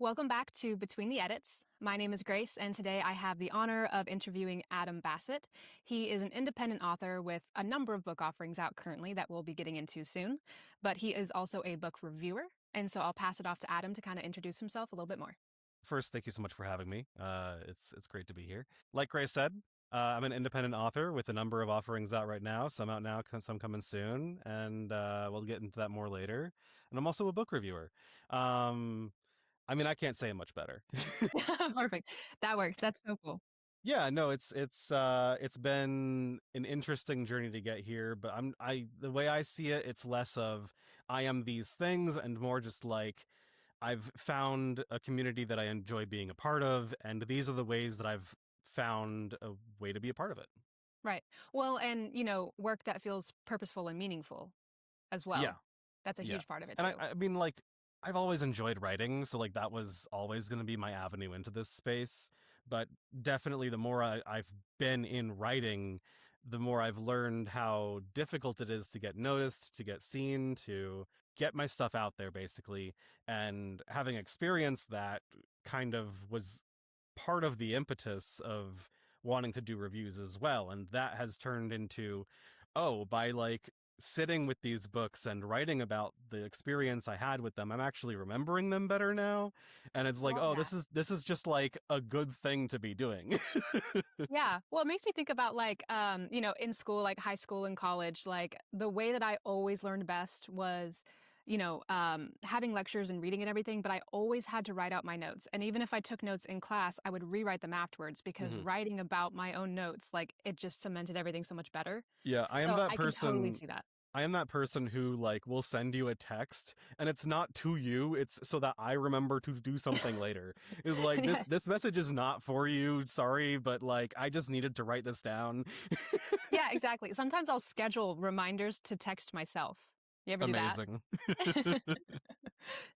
Welcome back to Between the Edits. My name is Grace, and today I have the honor of interviewing Adam Bassett. He is an independent author with a number of book offerings out currently that we'll be getting into soon, but he is also a book reviewer, and so I'll pass it off to Adam to kind of introduce himself a little bit more. First, thank you so much for having me. It's great to be here. Like Grace said, I'm an independent author with a number of offerings out right now. Some out now, some coming soon, and we'll get into that more later. And I'm also a book reviewer. Um, I can't say it much better. Perfect. That works. That's so cool. Yeah, no, it's been an interesting journey to get here, but the way I see it, it's less of I am these things and more just like I've found a community that I enjoy being a part of, and these are the ways that I've found a way to be a part of it. Right. Well, and, work that feels purposeful and meaningful as Yeah, well. That's a yeah. huge part of it, And too. like, I've always enjoyed writing, so like that was always going to be my avenue into this space. But definitely, the more I've been in writing, the more I've learned how difficult it is to get noticed, to get seen, to get my stuff out there, basically. And having experienced that kind of was part of the impetus of wanting to do reviews as well. And that has turned into, oh, by like sitting with these books and writing about the experience I had with them, I'm actually remembering them better now. And it's like, Love oh, that. this is just like a good thing to be doing. Yeah. Well, it makes me think about like, in school, like high school and college, like the way that I always learned best was, having lectures and reading and everything, but I always had to write out my notes. And even if I took notes in class, I would rewrite them afterwards because Mhm. writing about my own notes, like it just cemented everything so much better. Yeah, So I can totally see that. I am that person who like will send you a text and it's not to you, it's so that I remember to do something later. Is like Yes. this message is not for you, sorry, but like I just needed to write this down. Yeah, exactly. Sometimes I'll schedule reminders to text myself. You ever do that? Amazing.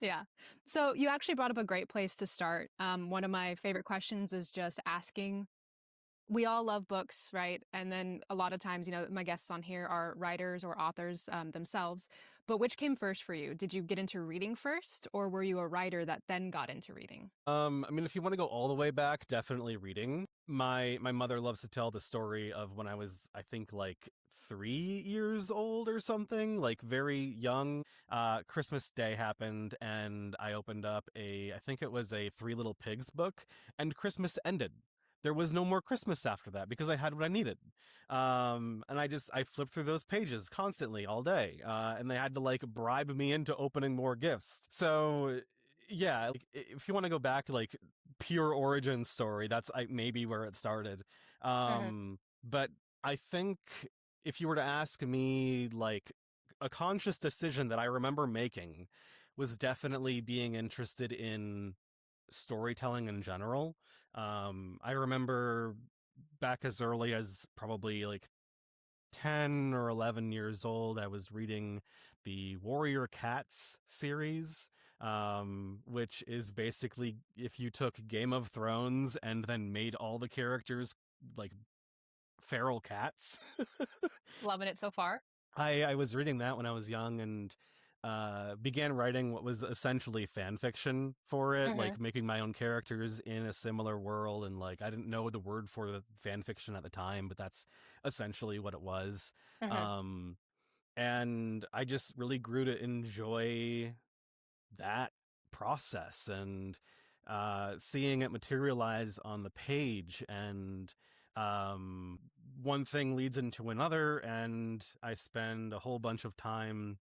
Yeah. So you actually brought up a great place to start. One of my favorite questions is just asking. We all love books, right? And then a lot of times, my guests on here are writers or authors themselves. But which came first for you? Did you get into reading first, or were you a writer that then got into reading? If you want to go all the way back, definitely reading. My mother loves to tell the story of when I was, I think, like 3 years old or something, like very young. Christmas Day happened, and I opened up I think it was a Three Little Pigs book, and Christmas ended. There was no more Christmas after that because I had what I needed. And I flipped through those pages constantly all day. And they had to like bribe me into opening more gifts. So yeah, like, if you want to go back like pure origin story, that's maybe where it started. Hmm. But I think if you were to ask me, like a conscious decision that I remember making was definitely being interested in storytelling in general. I remember back as early as probably like 10 or 11 years old, I was reading the Warrior Cats series, which is basically if you took Game of Thrones and then made all the characters like feral cats. Loving it so far. I was reading that when I was young and began writing what was essentially fan fiction for it, Hmm. like making my own characters in a similar world. And like, I didn't know the word for the fan fiction at the time, but that's essentially what it was. Hmm. Um, and I just really grew to enjoy that process and seeing it materialize on the page and um, one thing leads into another and I spend a whole bunch of time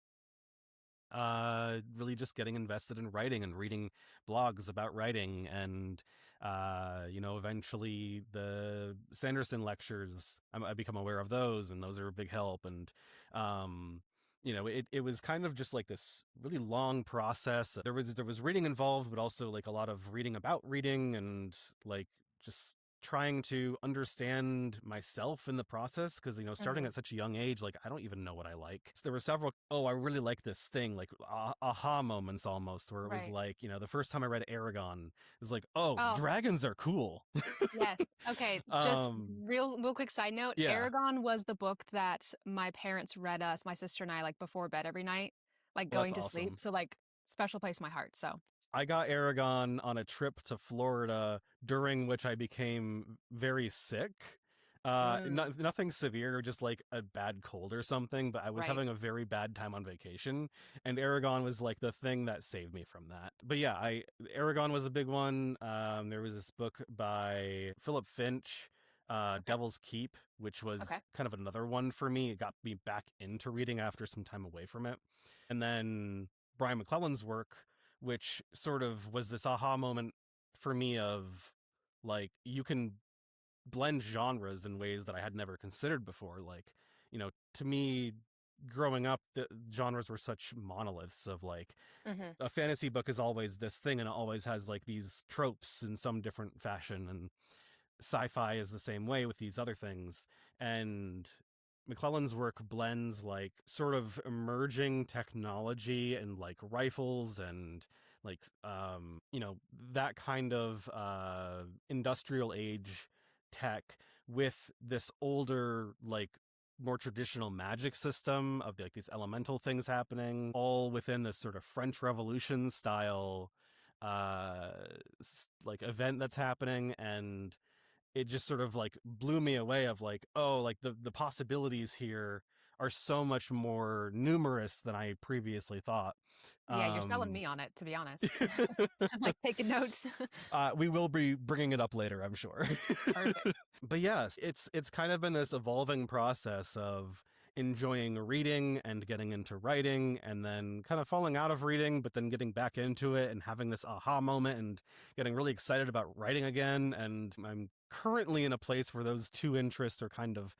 really just getting invested in writing and reading blogs about writing and eventually the Sanderson lectures, I become aware of those and those are a big help. And um it was kind of just like this really long process. There was reading involved, but also like a lot of reading about reading and like just trying to understand myself in the process because starting Hmm. at such a young age, like I don't even know what I like. So there were several, oh, I really like this thing, like aha moments almost, where it was Right. like, the first time I read Aragon, it was like, oh, Oh, dragons are cool. yes. Okay. Just um real quick side note. yeah. Aragon was the book that my parents read us, my sister and I, like before bed every night, like Well, that's going to sleep. awesome. So like special place in my heart. So I got Aragon on a trip to Florida during which I became very sick. Mm, Nothing severe, just like a bad cold or something, but I was right. having a very bad time on vacation, and Aragon was like the thing that saved me from that. But yeah, I Aragon was a big one. There was this book by Philip Finch, Okay. Devil's Keep, which Okay. was kind of another one for me. It got me back into reading after some time away from it. And then Brian McClellan's work, which sort of was this aha moment for me of like you can blend genres in ways that I had never considered before. Like, to me, growing up, the genres were such monoliths of like Hmm. a fantasy book is always this thing and it always has like these tropes in some different fashion, and sci-fi is the same way with these other things. And McClellan's work blends like sort of emerging technology and like rifles and like that kind of industrial age tech with this older like more traditional magic system of like these elemental things happening all within this sort of French Revolution style uh like event that's happening. And it just sort of like blew me away of like, oh, like the possibilities here are so much more numerous than I previously thought. Yeah, you're selling um me on it, to be honest. I'm like taking notes. we will be bringing it up later, I'm sure. Perfect. But yes, it's kind of been this evolving process of enjoying reading and getting into writing, and then kind of falling out of reading but then getting back into it and having this aha moment and getting really excited about writing again. And I'm currently in a place where those two interests are kind of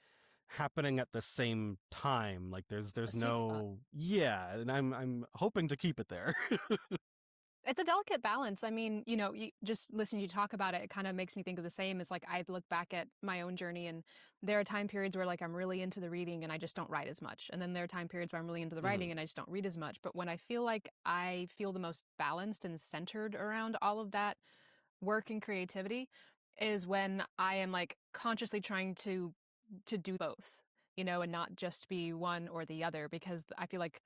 happening at the same time. Like A there's sweet spot. no, yeah, and I'm hoping to keep it there. It's a delicate balance. I mean, just listening to you talk about it, it kind of makes me think of the same. It's like I look back at my own journey, and there are time periods where like I'm really into the reading and I just don't write as much. And then there are time periods where I'm really into the Hmm. writing and I just don't read as much. But when I feel like I feel the most balanced and centered around all of that work and creativity is when I am like consciously trying to do both, and not just be one or the other, because I feel like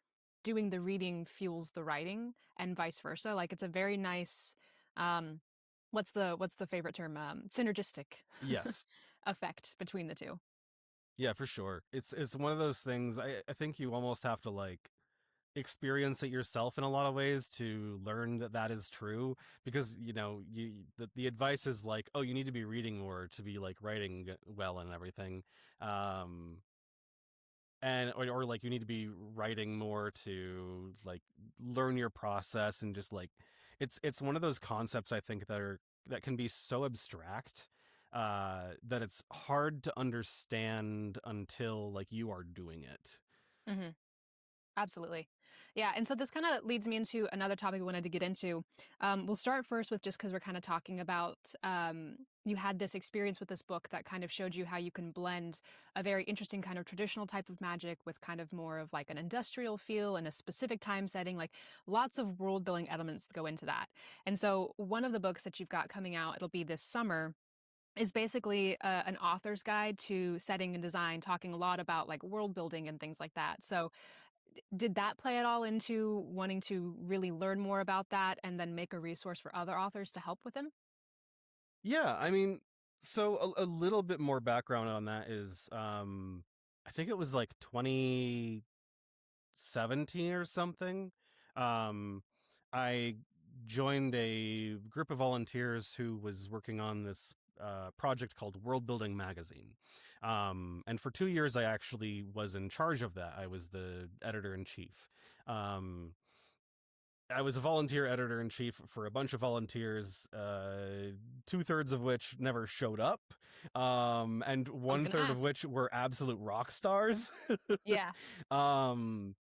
doing the reading fuels the writing and vice versa. Like it's a very nice um what's the favorite term? Synergistic Yes. effect between the two. Yeah, for sure. It's one of those things. I think you almost have to like experience it yourself in a lot of ways to learn that that is true, because the advice is like, oh, you need to be reading more to be like writing well and everything. um or like you need to be writing more to like learn your process, and just like it's one of those concepts I think that can be so abstract that it's hard to understand until like you are doing it. Hmm. Absolutely. Yeah. And so this kind of leads me into another topic we wanted to get into. We'll start first with, just because we're kind of talking about, you had this experience with this book that kind of showed you how you can blend a very interesting kind of traditional type of magic with kind of more of like an industrial feel and a specific time setting, like lots of world building elements that go into that. And so one of the books that you've got coming out, it'll be this summer, is basically an author's guide to setting and design, talking a lot about like world building and things like that. So did that play at all into wanting to really learn more about that and then make a resource for other authors to help with them? Yeah, I mean, so a little bit more background on that is I think it was like 2017 or something. um I joined a group of volunteers who was working on this project called World Building Magazine. And for 2 years I actually was in charge of that. I was the editor in chief. um I was a volunteer editor in chief for a bunch of volunteers, 2/3 of which never showed up, and I was one going to third of ask. which were absolute rock stars. Yeah.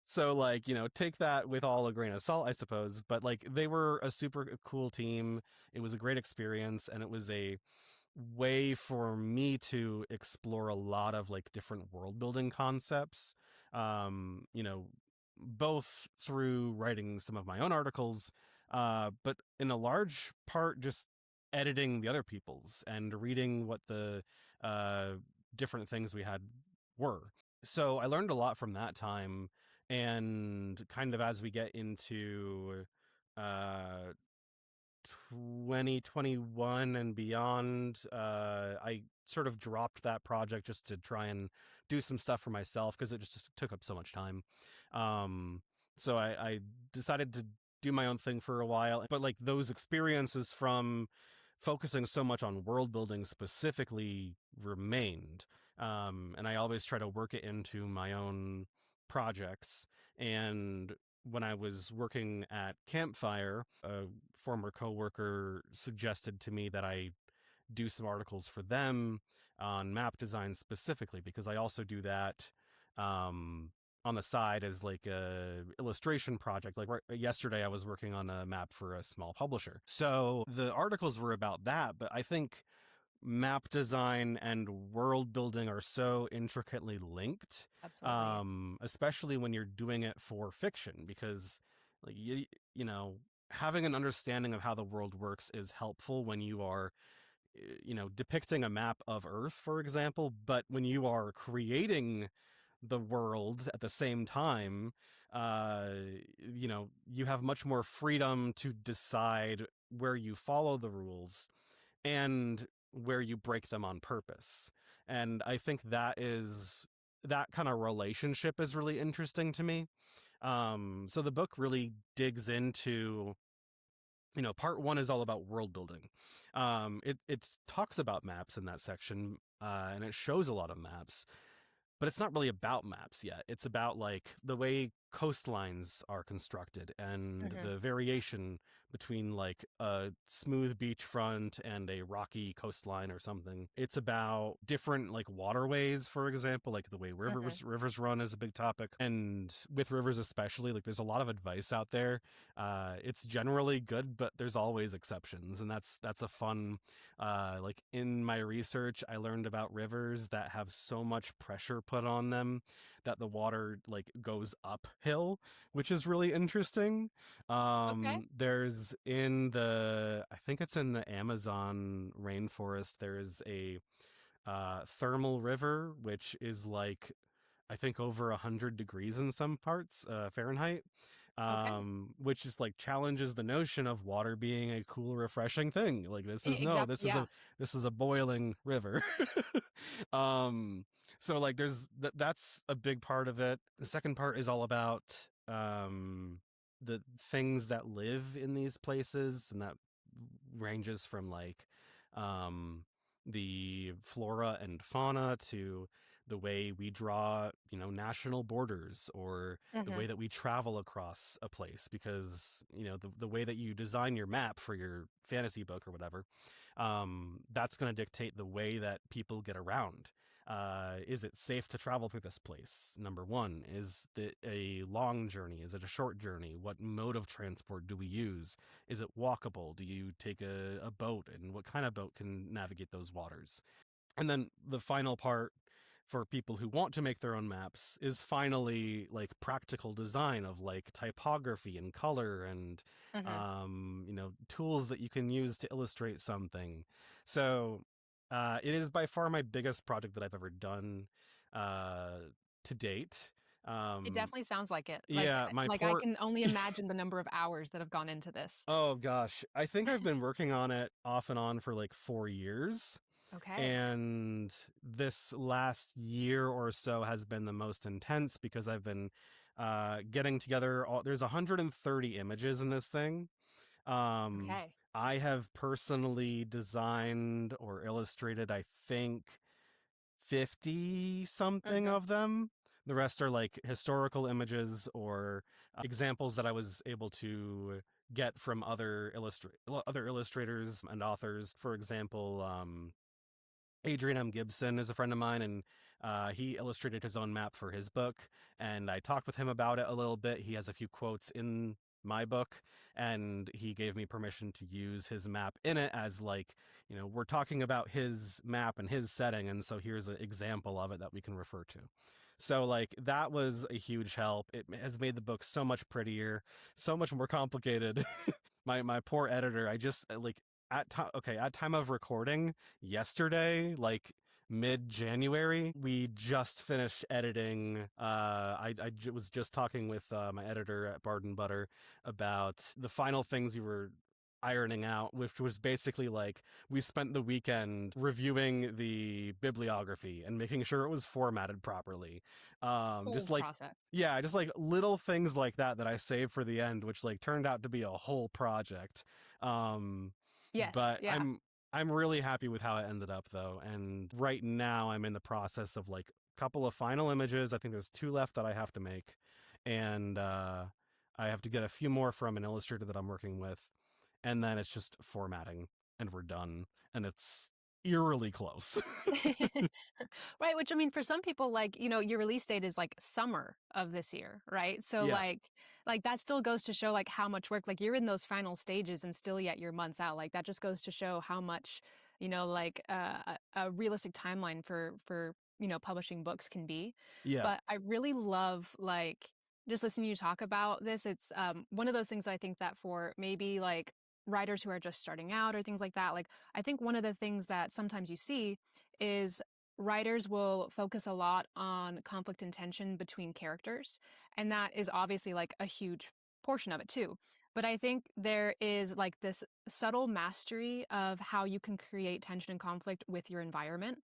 So like, take that with all a grain of salt, I suppose. But like, they were a super cool team. It was a great experience, and it was a way for me to explore a lot of like different world building concepts. Both through writing some of my own articles, but in a large part just editing the other people's and reading what the uh, different things we had were. So I learned a lot from that time. And kind of as we get into uh, 2021 and beyond, I sort of dropped that project just to try and do some stuff for myself because it just took up so much time. Um, so I decided to do my own thing for a while, but like those experiences from focusing so much on world building specifically remained. And I always try to work it into my own projects. And when I was working at Campfire, a former coworker suggested to me that I do some articles for them on map design specifically because I also do that um, on the side as like a illustration project. Like yesterday, I was working on a map for a small publisher. So the articles were about that, but I think map design and world building are so intricately linked, Absolutely. especially when you're doing it for fiction, because like you know having an understanding of how the world works is helpful when you are depicting a map of Earth, for example. But when you are creating the world at the same time, uh, you have much more freedom to decide where you follow the rules and where you break them on purpose. And I think that kind of relationship is really interesting to me. So the book really digs into, part one is all about world building. It talks about maps in that section, and it shows a lot of maps, but it's not really about maps yet. It's about like the way coastlines are constructed and Hmm. the variation between like a smooth beachfront and a rocky coastline or something. It's about different like waterways, for example, like the way Hmm. rivers run is a big topic. And with rivers especially, like there's a lot of advice out there. It's generally good, but there's always exceptions, and that's a fun like in my research, I learned about rivers that have so much pressure put on them that the water like goes uphill, which is really interesting. Okay. There's in the I think it's in the Amazon rainforest. There is a thermal river, which is like I think over 100 degrees in some parts Fahrenheit, Okay. which is like challenges the notion of water being a cool, refreshing thing. Like this is no, Exactly. Yeah. this is a boiling river. um, so like that's a big part of it. The second part is all about the things that live in these places, and that ranges from like um the flora and fauna to the way we draw, national borders, or the Hmm. way that we travel across a place, because, the way that you design your map for your fantasy book or whatever, that's going to dictate the way that people get around. Is it safe to travel through this place? Number one, is it a long journey? Is it a short journey? What mode of transport do we use? Is it walkable? Do you take a boat? And what kind of boat can navigate those waters? And then the final part for people who want to make their own maps is finally like practical design of like typography and color and Hmm. tools that you can use to illustrate something. So it is by far my biggest project that I've ever done uh, to date. It um, definitely sounds like it. yeah, my Like I poor can only imagine the number of hours that have gone into this. oh gosh, I think I've been working on it off and on for like 4 years. Okay. And this last year or so has been the most intense because I've been getting together there's 130 images in this thing. um Okay. I have personally designed or illustrated, I think, 50 something Hmm. of them. The rest are like historical images or examples that I was able to get from other illustrators and authors. For example, Adrian M. Gibson is a friend of mine, and he illustrated his own map for his book. And I talked with him about it a little bit. He has a few quotes in my book, and he gave me permission to use his map in it as like, we're talking about his map and his setting, and so here's an example of it that we can refer to. So like that was a huge help. It has made the book so much prettier, so much more complicated. My poor editor, I just like at time of recording yesterday, like mid-January, we just finished editing. Was just talking with my editor at Bard and Butter about the final things we were ironing out, which was basically like we spent the weekend reviewing the bibliography and making sure it was formatted properly. Whole Just like process. yeah, just like little things like that that I saved for the end, which like turned out to be a whole project. Um, Yes, but yeah. I'm really happy with how it ended up though, and right now I'm in the process of like a couple of final images. I think there's two left that I have to make, and I have to get a few more from an illustrator that I'm working with, and then it's just formatting, and we're done, and it's eerily close. Right, which I mean, for some people, like, your release date is like summer of this year, right? So Yeah, like that still goes to show like how much work, like you're in those final stages and still yet you're months out. Like that just goes to show how much, like a realistic timeline for, publishing books can be. yeah, But I really love like just listening to you talk about this. It's one of those things that I think that for maybe like writers who are just starting out or things like that, like I think one of the things that sometimes you see is writers will focus a lot on conflict and tension between characters. And that is obviously like a huge portion of it too. But I think there is like this subtle mastery of how you can create tension and conflict with your environment.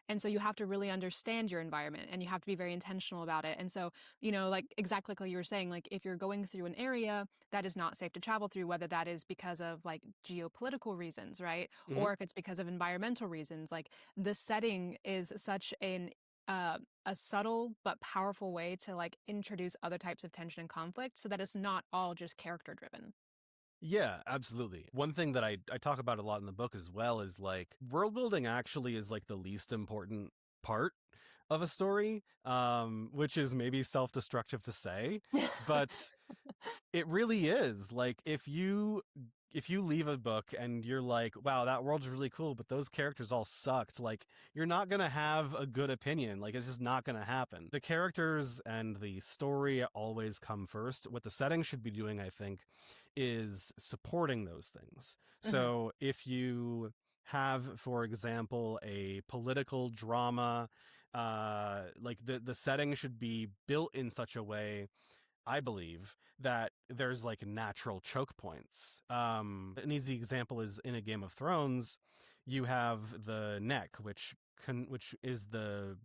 And so you have to really understand your environment and you have to be very intentional about it. And so, like exactly like you were saying, like if you're going through an area that is not safe to travel through, whether that is because of like geopolitical reasons, right? hmm Or if it's because of environmental reasons, like the setting is such uh, a subtle but powerful way to like introduce other types of tension and conflict so that it's not all just character driven. yeah, absolutely. One thing that I talk about a lot in the book as well is like world building actually is like the least important part of a story, which is maybe self-destructive to say, but it really is. Like if you leave a book and you're like, wow, that world's really cool, but those characters all sucked, like you're not going to have a good opinion. Like it's just not going to happen. The characters and the story always come first. What the setting should be doing, I think, is supporting those things. Hmm. So if you have, for example, a political drama, like the setting should be built in such a way, I believe, that there's like natural choke points. An easy example is in a Game of Thrones, you have the neck, which is the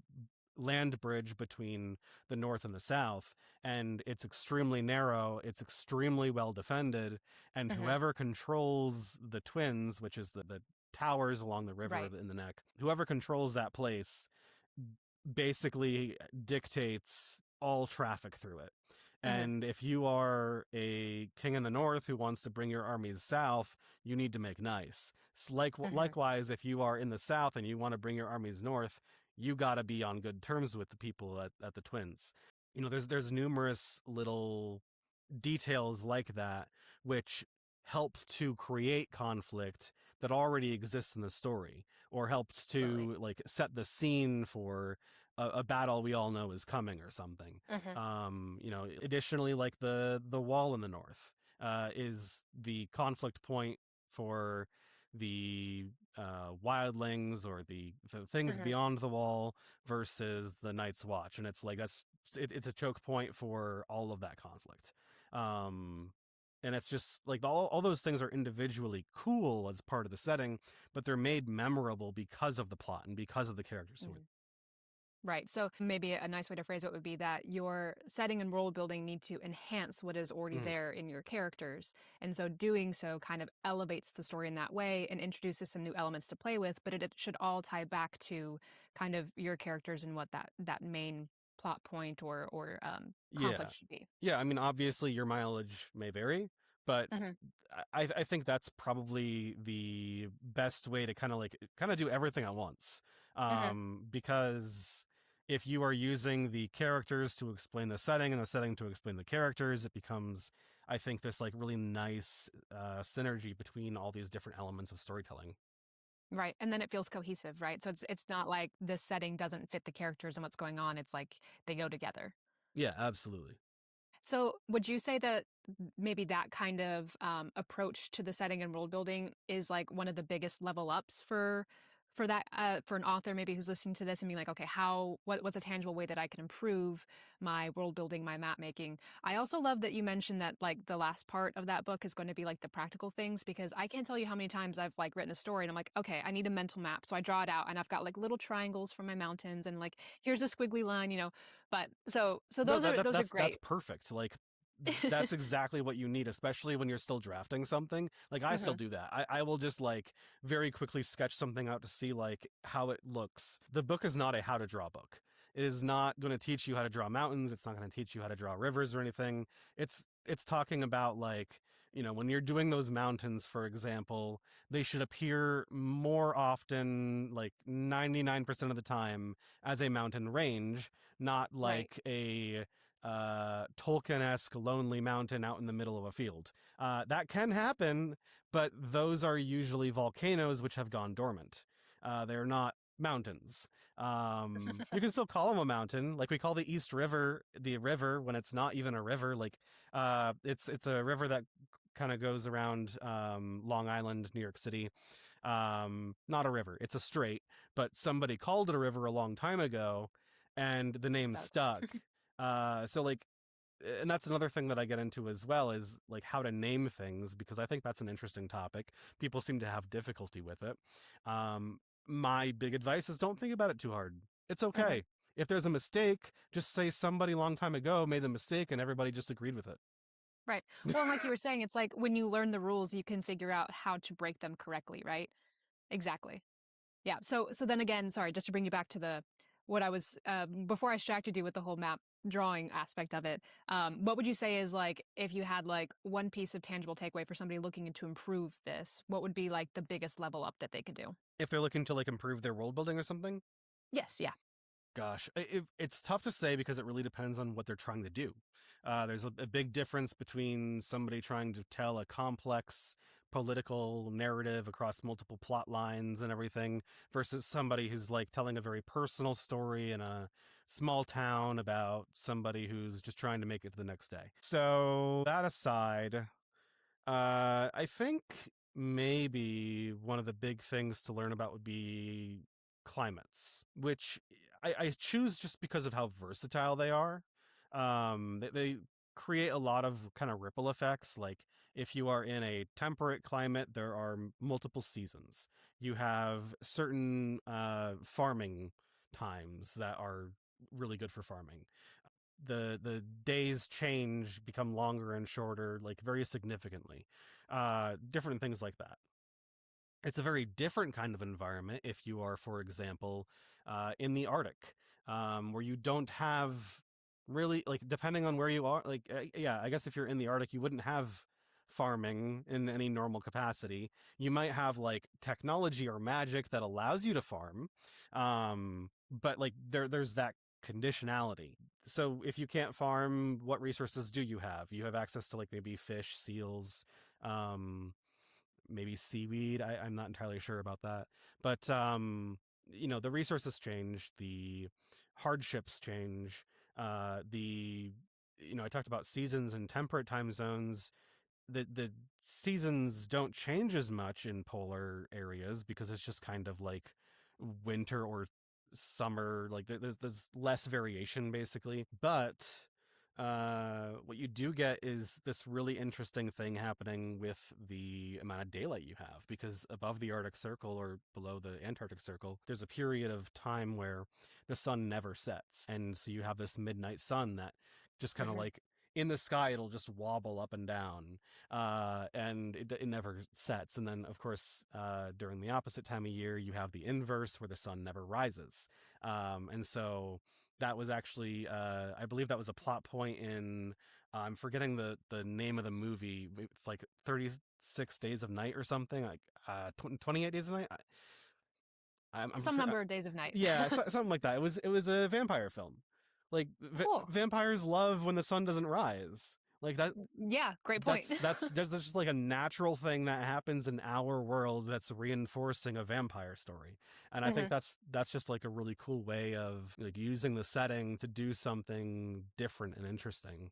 land bridge between the north and the south, and it's extremely narrow, it's extremely well defended, and Hmm. whoever controls the twins, which is the towers along the river Right. in the neck, whoever controls that place basically dictates all traffic through it. Hmm. And if you are a king in the north who wants to bring your armies south, you need to make nice. Hmm. Likewise, if you are in the south and you want to bring your armies north, you got to be on good terms with the people at the Twins. You know, there's numerous little details like that which helped to create conflict that already exists in the story, or helped Absolutely. to like set the scene for a battle we all know is coming or something. Hmm. You know, additionally, like the wall in the north is the conflict point for the wildlings, or the things Hmm. beyond the wall, versus the Night's Watch, and it's like it's a choke point for all of that conflict. um and it's just like all those things are individually cool as part of the setting, but they're made memorable because of the plot and because of the characters who are. Right. So maybe a nice way to phrase it would be that your setting and world building need to enhance what is already Mhm. there in your characters. And so doing so kind of elevates the story in that way and introduces some new elements to play with, but it should all tie back to kind of your characters and what that main plot point or Yeah, conflict should be. yeah, I mean, obviously your mileage may vary, but Hmm. I think that's probably the best way to kind of do everything at once. Hmm. Because if you are using the characters to explain the setting and the setting to explain the characters, it becomes, I think, this like really nice synergy between all these different elements of storytelling. Right. And then it feels cohesive, right? So it's not like this setting doesn't fit the characters and what's going on. It's like they go together. Yeah, absolutely. So, would you say that maybe that kind of approach to the setting and world building is like one of the biggest level ups for that for an author maybe who's listening to this and being like, okay, what's a tangible way that I can improve my world building, my map making. I also love that you mentioned that like the last part of that book is going to be like the practical things, because I can't tell you how many times I've like written a story and I'm like, okay, I need a mental map, so I draw it out and I've got like little triangles for my mountains and like here's a squiggly line, but so No, those are that's great. perfect. Like that's exactly what you need, especially when you're still drafting something. Like I still Hmm. do that. I will just like very quickly sketch something out to see like how it looks. The book is not a how to draw book. It is not going to teach you how to draw mountains. It's not going to teach you how to draw rivers or anything. It's talking about like, when you're doing those mountains, for example, they should appear more often, like 99% of the time, as a mountain range, not Right. like a Tolkien-esque lonely mountain out in the middle of a field. That can happen, but those are usually volcanoes which have gone dormant. They're not mountains. You can still call them a mountain, like we call the East River the river when it's not even a river. Like it's a river that kind of goes around Long Island, New York City. Not a river, it's a strait, but somebody called it a river a long time ago, and the name Stuck. stuck. So like, and that's another thing that I get into as well, is like how to name things, because I think that's an interesting topic. People seem to have difficulty with it. Um, my big advice is don't think about it too hard. It's Hmm. okay. If there's a mistake, just say somebody long time ago made the mistake and everybody just agreed with it. Right. Well, and like you were saying, it's like when you learn the rules, you can figure out how to break them correctly, right? Exactly. Yeah. So then again, sorry, just to bring you back to the what I was before I distracted you with the whole map drawing aspect of it. What would you say is like if you had like one piece of tangible takeaway for somebody looking to improve this, what would be like the biggest level up that they could do? If they're looking to like improve their world building or something, Yes. Yeah. gosh, it's tough to say because it really depends on what they're trying to do. There's a big difference between somebody trying to tell a complex political narrative across multiple plot lines and everything versus somebody who's like telling a very personal story in a small town about somebody who's just trying to make it to the next day. So, that aside, I think maybe one of the big things to learn about would be climates, which I choose just because of how versatile they are. They create a lot of kind of ripple effects. Like if you are in a temperate climate, there are multiple seasons. You have certain farming times that are really good for farming. The days change, become longer and shorter, like very significantly. Different things like that. It's a very different kind of environment if you are, for example, in the Arctic, where you don't have really, like, depending on where you are, like, yeah, I guess if you're in the Arctic, you wouldn't have farming in any normal capacity. You might have like technology or magic that allows you to farm, but like there's that conditionality. So if you can't farm, what resources do you have? You have access to like maybe fish, seals, um, maybe seaweed. I'm not entirely sure about that, but the resources change, the hardships change, the I talked about seasons and temperate time zones. The seasons don't change as much in polar areas because it's just kind of like winter or summer, like there's less variation basically. But what you do get is this really interesting thing happening with the amount of daylight you have, because above the Arctic Circle or below the Antarctic Circle, there's a period of time where the sun never sets, and so you have this midnight sun that just kind of Hmm. like in the sky, it'll just wobble up and down, and it never sets. And then, of course, during the opposite time of year, you have the inverse where the sun never rises. And so that was actually, I believe that was a plot point in, I'm forgetting the name of the movie, like 36 Days of Night or something, like 28 Days of Night. I'm Some number of days of night. yeah, something like that. It was a vampire film. Like Cool. vampires love when the sun doesn't rise. Like that Yeah. Great point. that's just like a natural thing that happens in our world that's reinforcing a vampire story. And I think Hmm. that's just like a really cool way of like using the setting to do something different and interesting.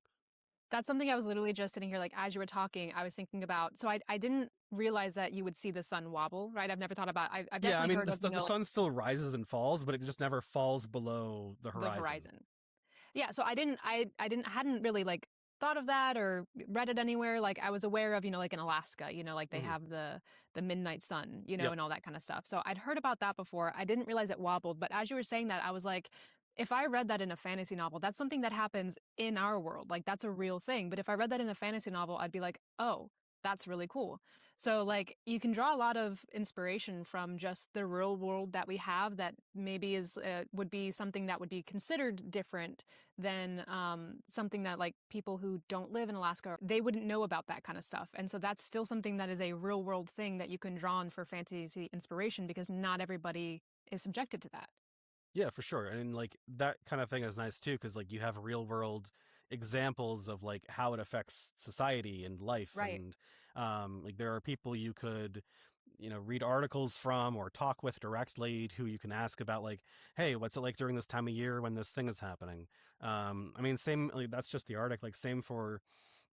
That's something I was literally just sitting here, like, as you were talking, I was thinking about. So I didn't realize that you would see the sun wobble, right? I've never thought about. I've Yeah, I definitely mean, heard of, the like sun still rises and falls, but it just never falls below the the horizon. horizon. Yeah, so I hadn't really, like, thought of that or read it anywhere. Like, I was aware of, like, in Alaska, like, they Hmm. have the midnight sun, Yep. and all that kinda stuff. So I'd heard about that before. I didn't realize it wobbled, but as you were saying that, I was like, if I read that in a fantasy novel, that's something that happens in our world. Like, that's a real thing. But if I read that in a fantasy novel, I'd be like, "Oh, that's really cool." So, like, you can draw a lot of inspiration from just the real world that we have that maybe would be something that would be considered different than something that, like, people who don't live in Alaska, they wouldn't know about that kind of stuff. And so that's still something that is a real world thing that you can draw on for fantasy inspiration because not everybody is subjected to that. Yeah, for sure. And like that kind of thing is nice too, because like you have real world examples of like how it affects society and life. Right. And like there are people you could, read articles from or talk with directly who you can ask about like, hey, what's it like during this time of year when this thing is happening? I mean, same, like, that's just the Arctic, like same for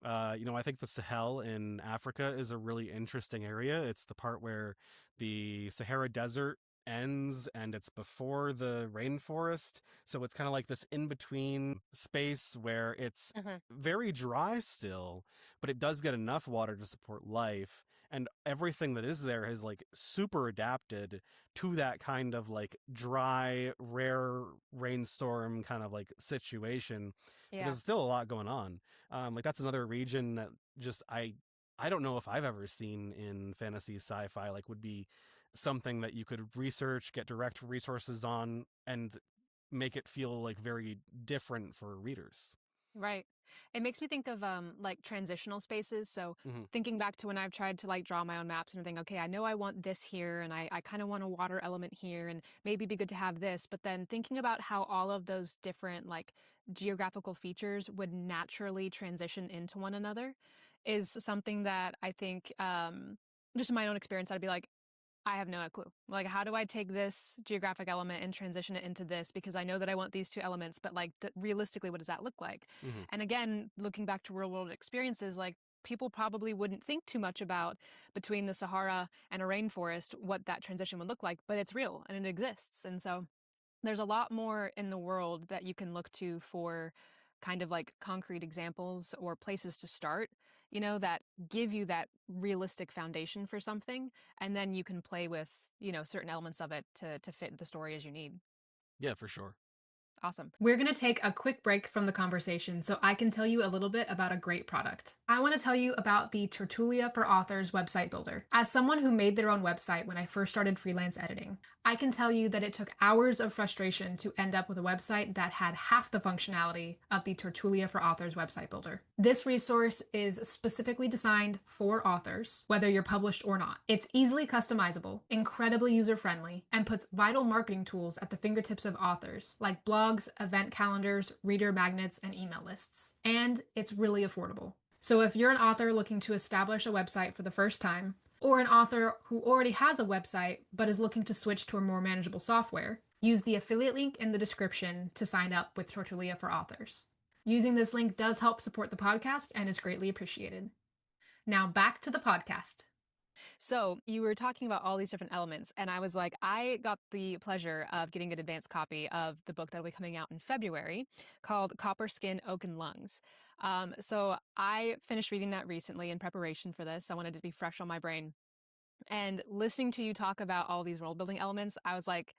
I think the Sahel in Africa is a really interesting area. It's the part where the Sahara Desert ends and it's before the rainforest. So it's kind of like this in between space where it's Hmm. very dry still, but it does get enough water to support life. And everything that is there has like super adapted to that kind of like dry, rare rainstorm kind of like situation. But Yeah. there's still a lot going on. Like that's another region that just I don't know if I've ever seen in fantasy sci-fi like would be something that you could research, get direct resources on, and make it feel like very different for readers. Right. It makes me think of like transitional spaces. So Hmm. thinking back to when I've tried to, like, draw my own maps and think, okay, I know I want this here and I kind of want a water element here and maybe it'd be good to have this. But then thinking about how all of those different, like, geographical features would naturally transition into one another is something that I think just in my own experience, I'd be like, I have no clue. Like, how do I take this geographic element and transition it into this? Because I know that I want these two elements, but, like, realistically, what does that look like? Hmm. And again, looking back to real world experiences, like, people probably wouldn't think too much about between the Sahara and a rainforest what that transition would look like, but it's real and it exists. And so there's a lot more in the world that you can look to for kind of like concrete examples or places to start, that give you that realistic foundation for something. And then you can play with, certain elements of it to fit the story as you need. Yeah, for sure. Awesome. We're going to take a quick break from the conversation so I can tell you a little bit about a great product. I want to tell you about the Tertulia for Authors website builder. As someone who made their own website when I first started freelance editing, I can tell you that it took hours of frustration to end up with a website that had half the functionality of the Tertulia for Authors website builder. This resource is specifically designed for authors, whether you're published or not. It's easily customizable, incredibly user-friendly, and puts vital marketing tools at the fingertips of authors, like blogs, event calendars, reader magnets, and email lists. And it's really affordable. So if you're an author looking to establish a website for the first time, or an author who already has a website but is looking to switch to a more manageable software, use the affiliate link in the description to sign up with Tortulia for Authors. Using this link does help support the podcast and is greatly appreciated. Now back to the podcast. So you were talking about all these different elements, and I was like, I got the pleasure of getting an advanced copy of the book that'll be coming out in February called Copper Skin, Oaken Lungs. So I finished reading that recently in preparation for this. I wanted it to be fresh on my brain. And listening to you talk about all these world building elements, I was like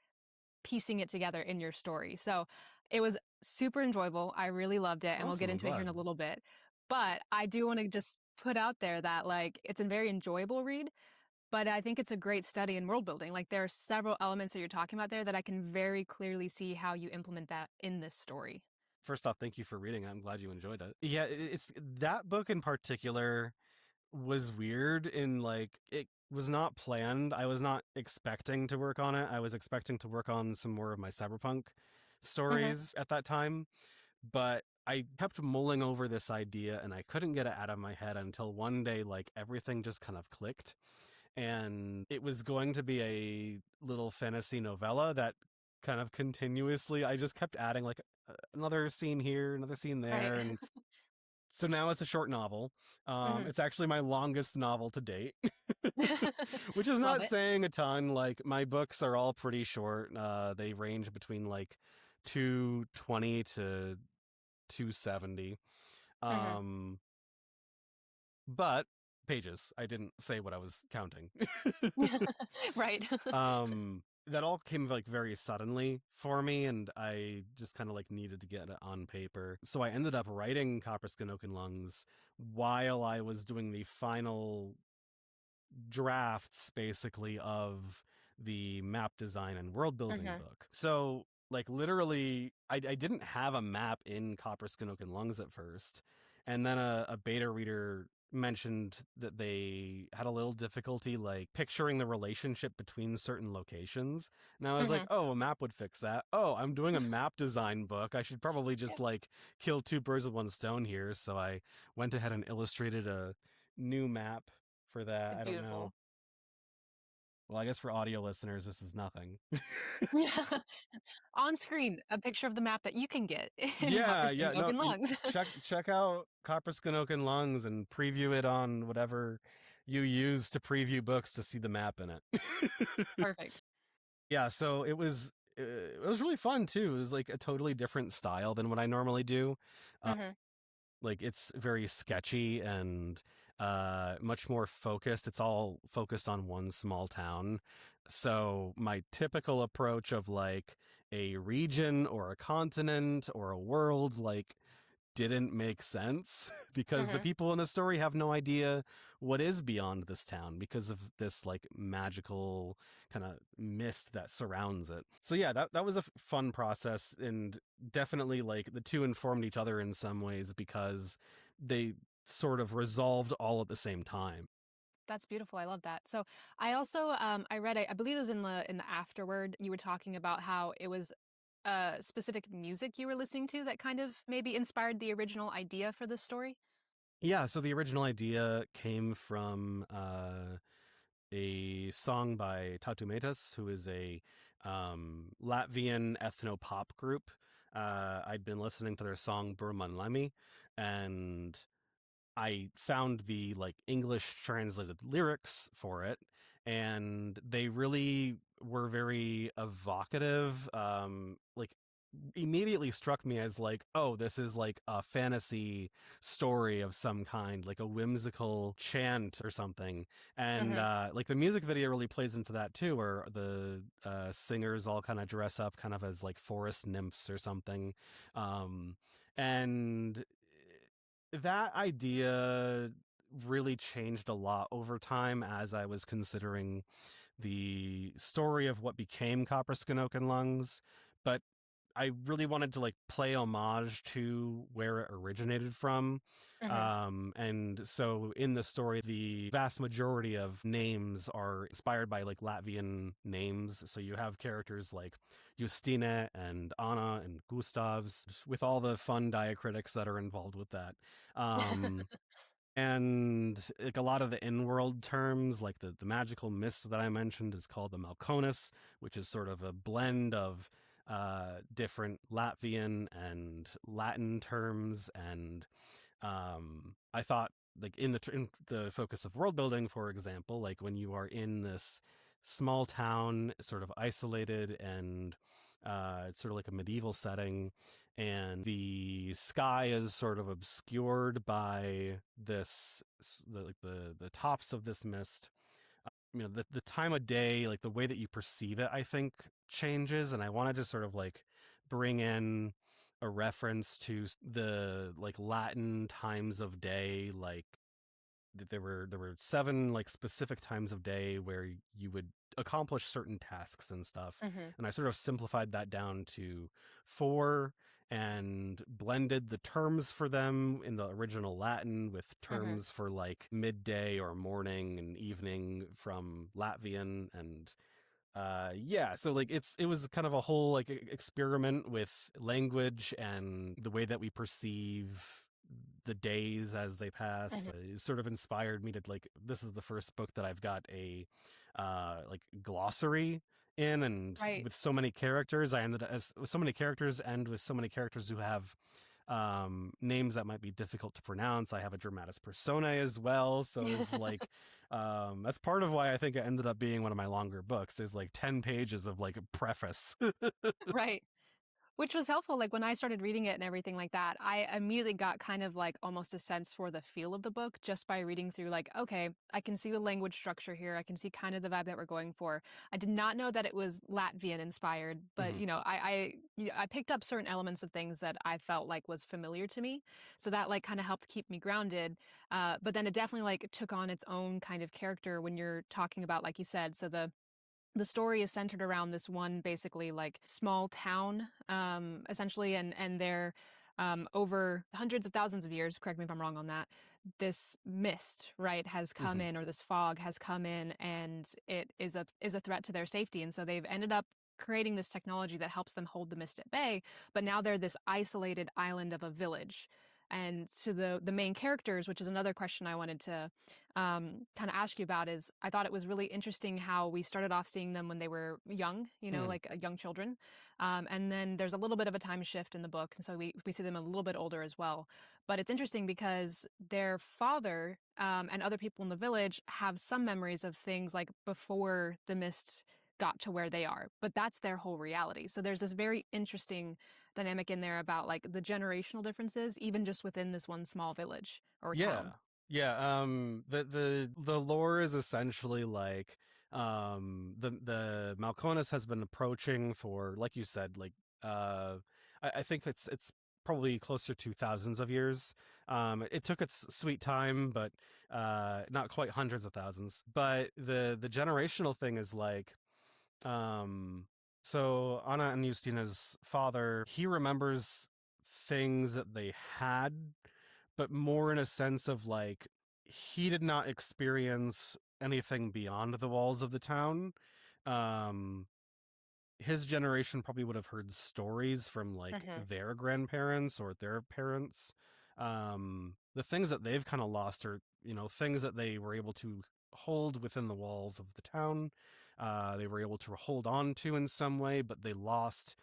piecing it together in your story. So it was super enjoyable. I really loved it, and we'll get Awesome. I'm into it here in a glad. little bit. But I do want to just put out there that, like, it's a very enjoyable read, but I think it's a great study in world building. Like, there are several elements that you're talking about there that I can very clearly see how you implement that in this story. First off, thank you for reading. I'm glad you enjoyed it. Yeah, it's that book in particular was weird in like it was not planned. I was not expecting to work on it. I was expecting to work on some more of my cyberpunk Hmm. stories at that time, but I kept mulling over this idea and I couldn't get it out of my head until one day like everything just kind of clicked and it was going to be a little fantasy novella that kind of continuously I just kept adding like another scene here, another scene Right. there, and So now it's a short novel. Mhm. It's actually my longest novel to date, which is Love not it. saying a ton. Like my books are all pretty short. They range between like 220 to 270. Mhm. Um, but pages. I didn't say what I was counting. Right. That all came like very suddenly for me, and I just kind of like needed to get it on paper. So I ended up writing Copper Skin Oaken Lungs while I was doing the final drafts basically of the map design and world building Mhm. book. So like literally I didn't have a map in Copper Skin Oaken Lungs at first. And then a beta reader mentioned that they had a little difficulty like picturing the relationship between certain locations. And I was like, Mhm. oh, a map would fix that. Oh, I'm doing a map design book. I should probably Yeah. just like kill two birds with one stone here. So I went ahead and illustrated a new map for that. I don't know. Beautiful. Well, I guess for audio listeners, this is nothing. Yeah. On screen, a picture of the map that you can get in Yeah, Copperston yeah. No, Oaken Lungs. check out Copper Skin Oaken Lungs and preview it on whatever you use to preview books to see the map in it. Perfect. Yeah, so it was really fun too. It was like a totally different style than what I normally do. Uh, Mhm. like it's very sketchy and much more focused. It's all focused on one small town. So my typical approach of like a region or a continent or a world like didn't make sense because the Mhm. people in the story have no idea what is beyond this town because of this like magical kind of mist that surrounds it. So yeah, that was a fun process, and definitely like the two informed each other in some ways because they sort of resolved all at the same time. That's beautiful. I love that. So I also I read I believe it was in the afterword you were talking about how it was specific music you were listening to that kind of maybe inspired the original idea for the story. Yeah, so the original idea came from a song by Tatu Metas, who is a Latvian ethno pop group. I'd been listening to their song Burman Lemi, and I found the like English translated lyrics for it, and they really were very evocative. Like immediately struck me as like, oh, this is like a fantasy story of some kind, like a whimsical chant or something. And Mhm. like the music video really plays into that too, where the singers all kind of dress up kind of as like forest nymphs or something. And that idea really changed a lot over time as I was considering the story of what became Copper Skin Oaken Lungs. But I really wanted to like play homage to where it originated from. Mhm. And so in the story, the vast majority of names are inspired by like Latvian names. So you have characters like Justina and Anna and Gustavs with all the fun diacritics that are involved with that. Um, and like a lot of the in-world terms, like the magical mist that I mentioned is called the Malkonis, which is sort of a blend of different Latvian and Latin terms. And I thought, like in the focus of world building, for example, like when you are in this small town, sort of isolated, and it's sort of like a medieval setting, and the sky is sort of obscured by the tops of this mist. The time of day, like the way that you perceive it, I think changes, and I wanted to sort of like bring in a reference to the like Latin times of day, like there were seven like specific times of day where you would accomplish certain tasks and stuff, Mhm. and I sort of simplified that down to four and blended the terms for them in the original Latin with Mhm. terms for like midday or morning and evening from Latvian. And yeah, so like it was kind of a whole like experiment with language and the way that we perceive the days as they pass. Mhm. It sort of inspired me to like, this is the first book that I've got a like glossary in, and Right. with so many characters I ended up as with so many characters and with so many characters who have names that might be difficult to pronounce. I have a dramatis personae as well, so it's like that's part of why I think it ended up being one of my longer books. There's like 10 pages of like a preface. Right. Which was helpful, like, when I started reading it and everything like that, I immediately got kind of, like, almost a sense for the feel of the book just by reading through, like, okay, I can see the language structure here, I can see kind of the vibe that we're going for. I did not know that it was Latvian inspired, but, Mhm. you know, I picked up certain elements of things that I felt like was familiar to me, so that, like, kinda helped keep me grounded, but then it definitely, like, took on its own kind of character when you're talking about, like you said, so the story is centered around this one basically like small town essentially, and they're over hundreds of thousands of years, correct me if I'm wrong on that, this mist, right, has come Mhm. in, or this fog has come in, and it is a threat to their safety, and so they've ended up creating this technology that helps them hold the mist at bay, but now they're this isolated island of a village. And so the main characters, which is another question I wanted to kind of ask you about, is I thought it was really interesting how we started off seeing them when they were young, you know, Mhm. like young children. And then there's a little bit of a time shift in the book. And so we see them a little bit older as well. But it's interesting because their father and other people in the village have some memories of things like before the mist got to where they are, but that's their whole reality. So there's this very interesting dynamic in there about like the generational differences, even just within this one small village or town. Yeah. Yeah, the lore is essentially like the Malkonis has been approaching for, like you said, like uh I think it's probably closer to thousands of years. It took its sweet time, but not quite hundreds of thousands. But the generational thing is like um so Anna and Justina's father, he remembers things that they had, but more in a sense of like he did not experience anything beyond the walls of the town. Um his generation probably would have heard stories from like Hmm. their grandparents or their parents. The things that they've kind of lost are, you know, things that they were able to hold within the walls of the town. They were able to hold on to in some way, but they lost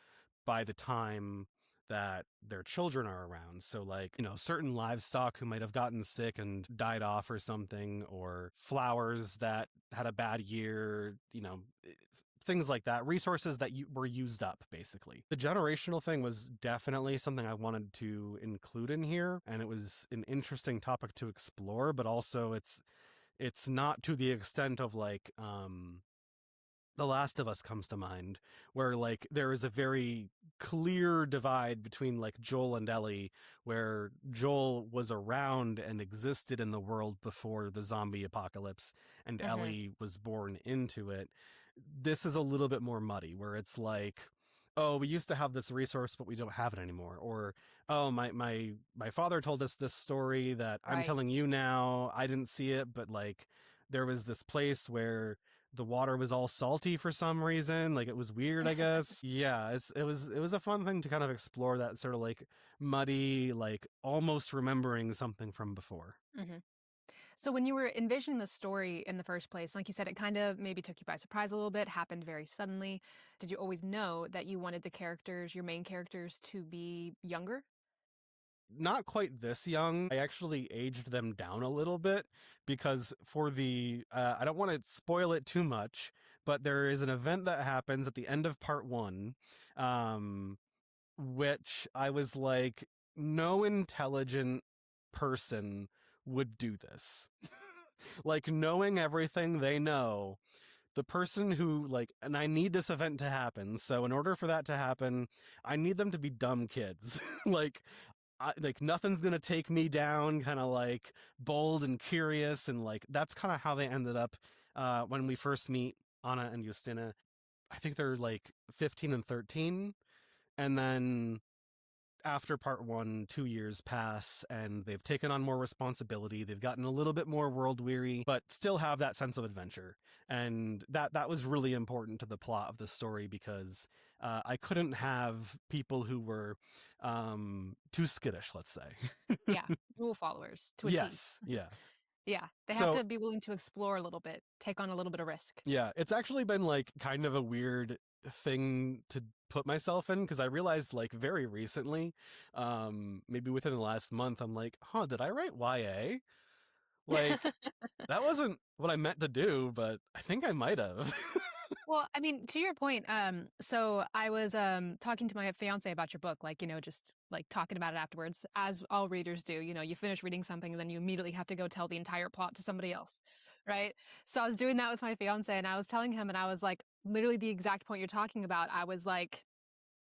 by the time that their children are around. So, like, you know, certain livestock who might have gotten sick and died off or something, or flowers that had a bad year, you know, things like that, resources that were used up, basically. The generational thing was definitely something I wanted to include in here, and it was an interesting topic to explore, but also it's not to the extent of like the Last of Us comes to mind, where like there is a very clear divide between like Joel and Ellie, where Joel was around and existed in the world before the zombie apocalypse, and Hmm. Ellie was born into it. This is a little bit more muddy, where it's like, oh, we used to have this resource, but we don't have it anymore. Or, oh, my father told us this story that I'm Right. telling you now. I didn't see it, but like there was this place where the water was all salty for some reason. Like it was weird, I guess. Yeah, it was a fun thing to kind of explore that sort of like muddy, like almost remembering something from before. Hmm. So when you were envisioning the story in the first place, like you said, it kind of maybe took you by surprise a little bit, happened very suddenly. Did you always know that you wanted the characters, your main characters, to be younger? Not quite this young. I actually aged them down a little bit because for the I don't want to spoil it too much, but there is an event that happens at the end of part 1, um which I was like, no intelligent person would do this. Like, knowing everything they know, the person who, like, and I need this event to happen, so in order for that to happen, I need them to be dumb kids. Like, like nothing's gonna take me down, kind of like bold and curious, and like that's kind of how they ended up when we first meet Anna and Justina. I think they're like 15 and 13, and then after part 1, 2 years pass and they've taken on more responsibility. They've gotten a little bit more world weary, but still have that sense of adventure. And that was really important to the plot of the story because I couldn't have people who were too skittish, let's say. Yeah, rule followers to a T. Yes, yeah. Yeah, they have So to be willing to explore a little bit, take on a little bit of risk. yeah, it's actually been like kind of a weird thing to put myself in, because I realized like very recently, maybe within the last month, I'm like, huh, did I write YA? Like, that wasn't what I meant to do, but I think I might have. Well, I mean, to your point, so I was talking to my fiance about your book, like, just like talking about it afterwards, as all readers do. You finish reading something and then you immediately have to go tell the entire plot to somebody else, right? So I was doing that with my fiance and I was telling him, and I was like, literally the exact point you're talking about. I was like,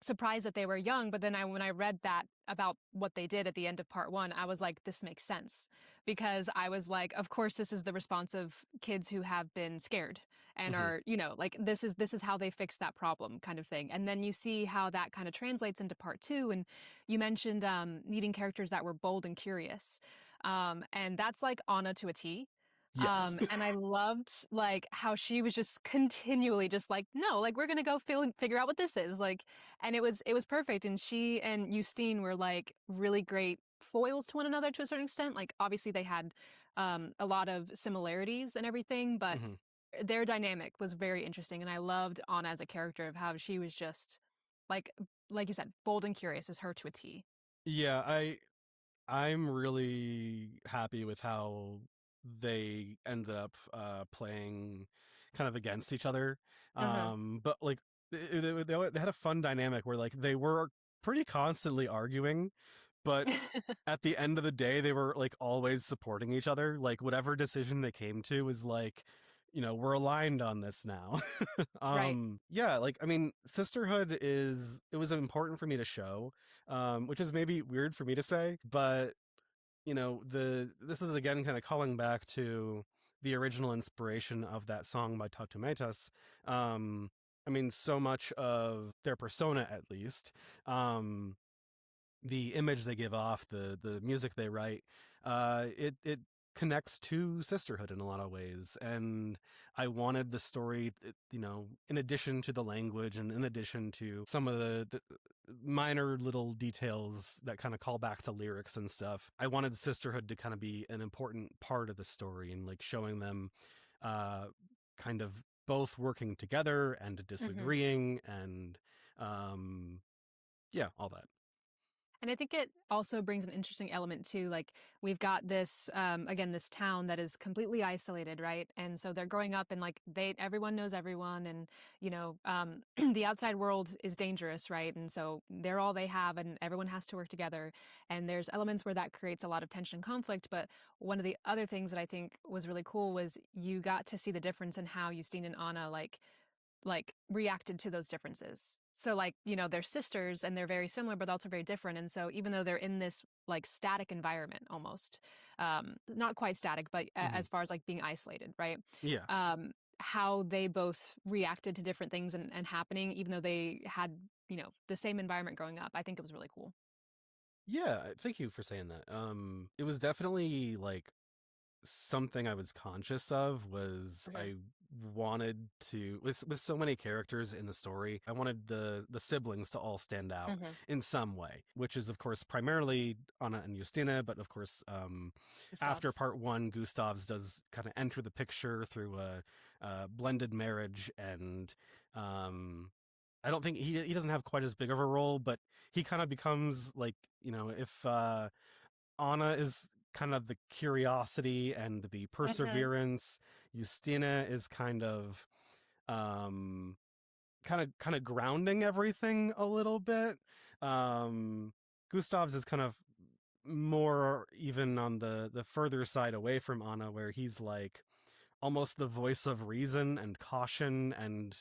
surprised that they were young, but then when I read that about what they did at the end of part one, I was like, this makes sense. Because I was like, of course, this is the response of kids who have been scared and Hmm. are, like this is how they fix that problem kind of thing. And then you see how that kind of translates into part two. And you mentioned needing characters that were bold and curious. And that's like Anna to a T. Yes. And I loved like how she was just continually just like, no, like we're gonna go figure out what this is. Like, and it was perfect. And she and Justine were like really great foils to one another to a certain extent. Like obviously they had a lot of similarities and everything, but Hmm. their dynamic was very interesting. And I loved Anna as a character of how she was just like like you said, bold and curious is her to a T. Yeah, I'm really happy with how they ended up playing kind of against each other. Uh-huh. But like they had a fun dynamic where like they were pretty constantly arguing, but at the end of the day they were like always supporting each other. Like whatever decision they came to was like, we're aligned on this now. Right. Yeah, like I mean, sisterhood is it was important for me to show, which is maybe weird for me to say, but this is again kind of calling back to the original inspiration of that song by Tatumetas. I mean, so much of their persona, at least, um, the image they give off, the music they write, it connects to sisterhood in a lot of ways. And I wanted the story, in addition to the language and in addition to some of the minor little details that kind of call back to lyrics and stuff, I wanted sisterhood to kind of be an important part of the story, and like showing them uh kind of both working together and Hmm. disagreeing, and um yeah, all that. And I think it also brings an interesting element too. Like we've got this, again, this town that is completely isolated, right? And so they're growing up and like everyone knows everyone, and the outside world is dangerous, right? And so they're all they have, and everyone has to work together. And there's elements where that creates a lot of tension and conflict. But one of the other things that I think was really cool was you got to see the difference in how Justine and Anna like reacted to those differences. So like, they're sisters and they're very similar but also very different. And so even though they're in this like static environment almost, not quite static, but Hmm. as far as like being isolated, right? Yeah. How they both reacted to different things and happening, even though they had, the same environment growing up. I think it was really cool. Yeah, thank you for saying that. It was definitely like something I was conscious of. Was Hmm. I wanted to, with so many characters in the story, I wanted the siblings to all stand out Hmm. in some way, which is of course primarily Anna and Justina, but of course after Gustav's. part one, Gustav's does kind of enter the picture through a blended marriage, and um I don't think he doesn't have quite as big of a role, but he kind of becomes like, if Anna is kind of the curiosity and the Hmm. perseverance, Justina is um kind of grounding everything a little bit. Um Gustav's is kind of more even on the further side away from Anna, where he's like almost the voice of reason and caution, and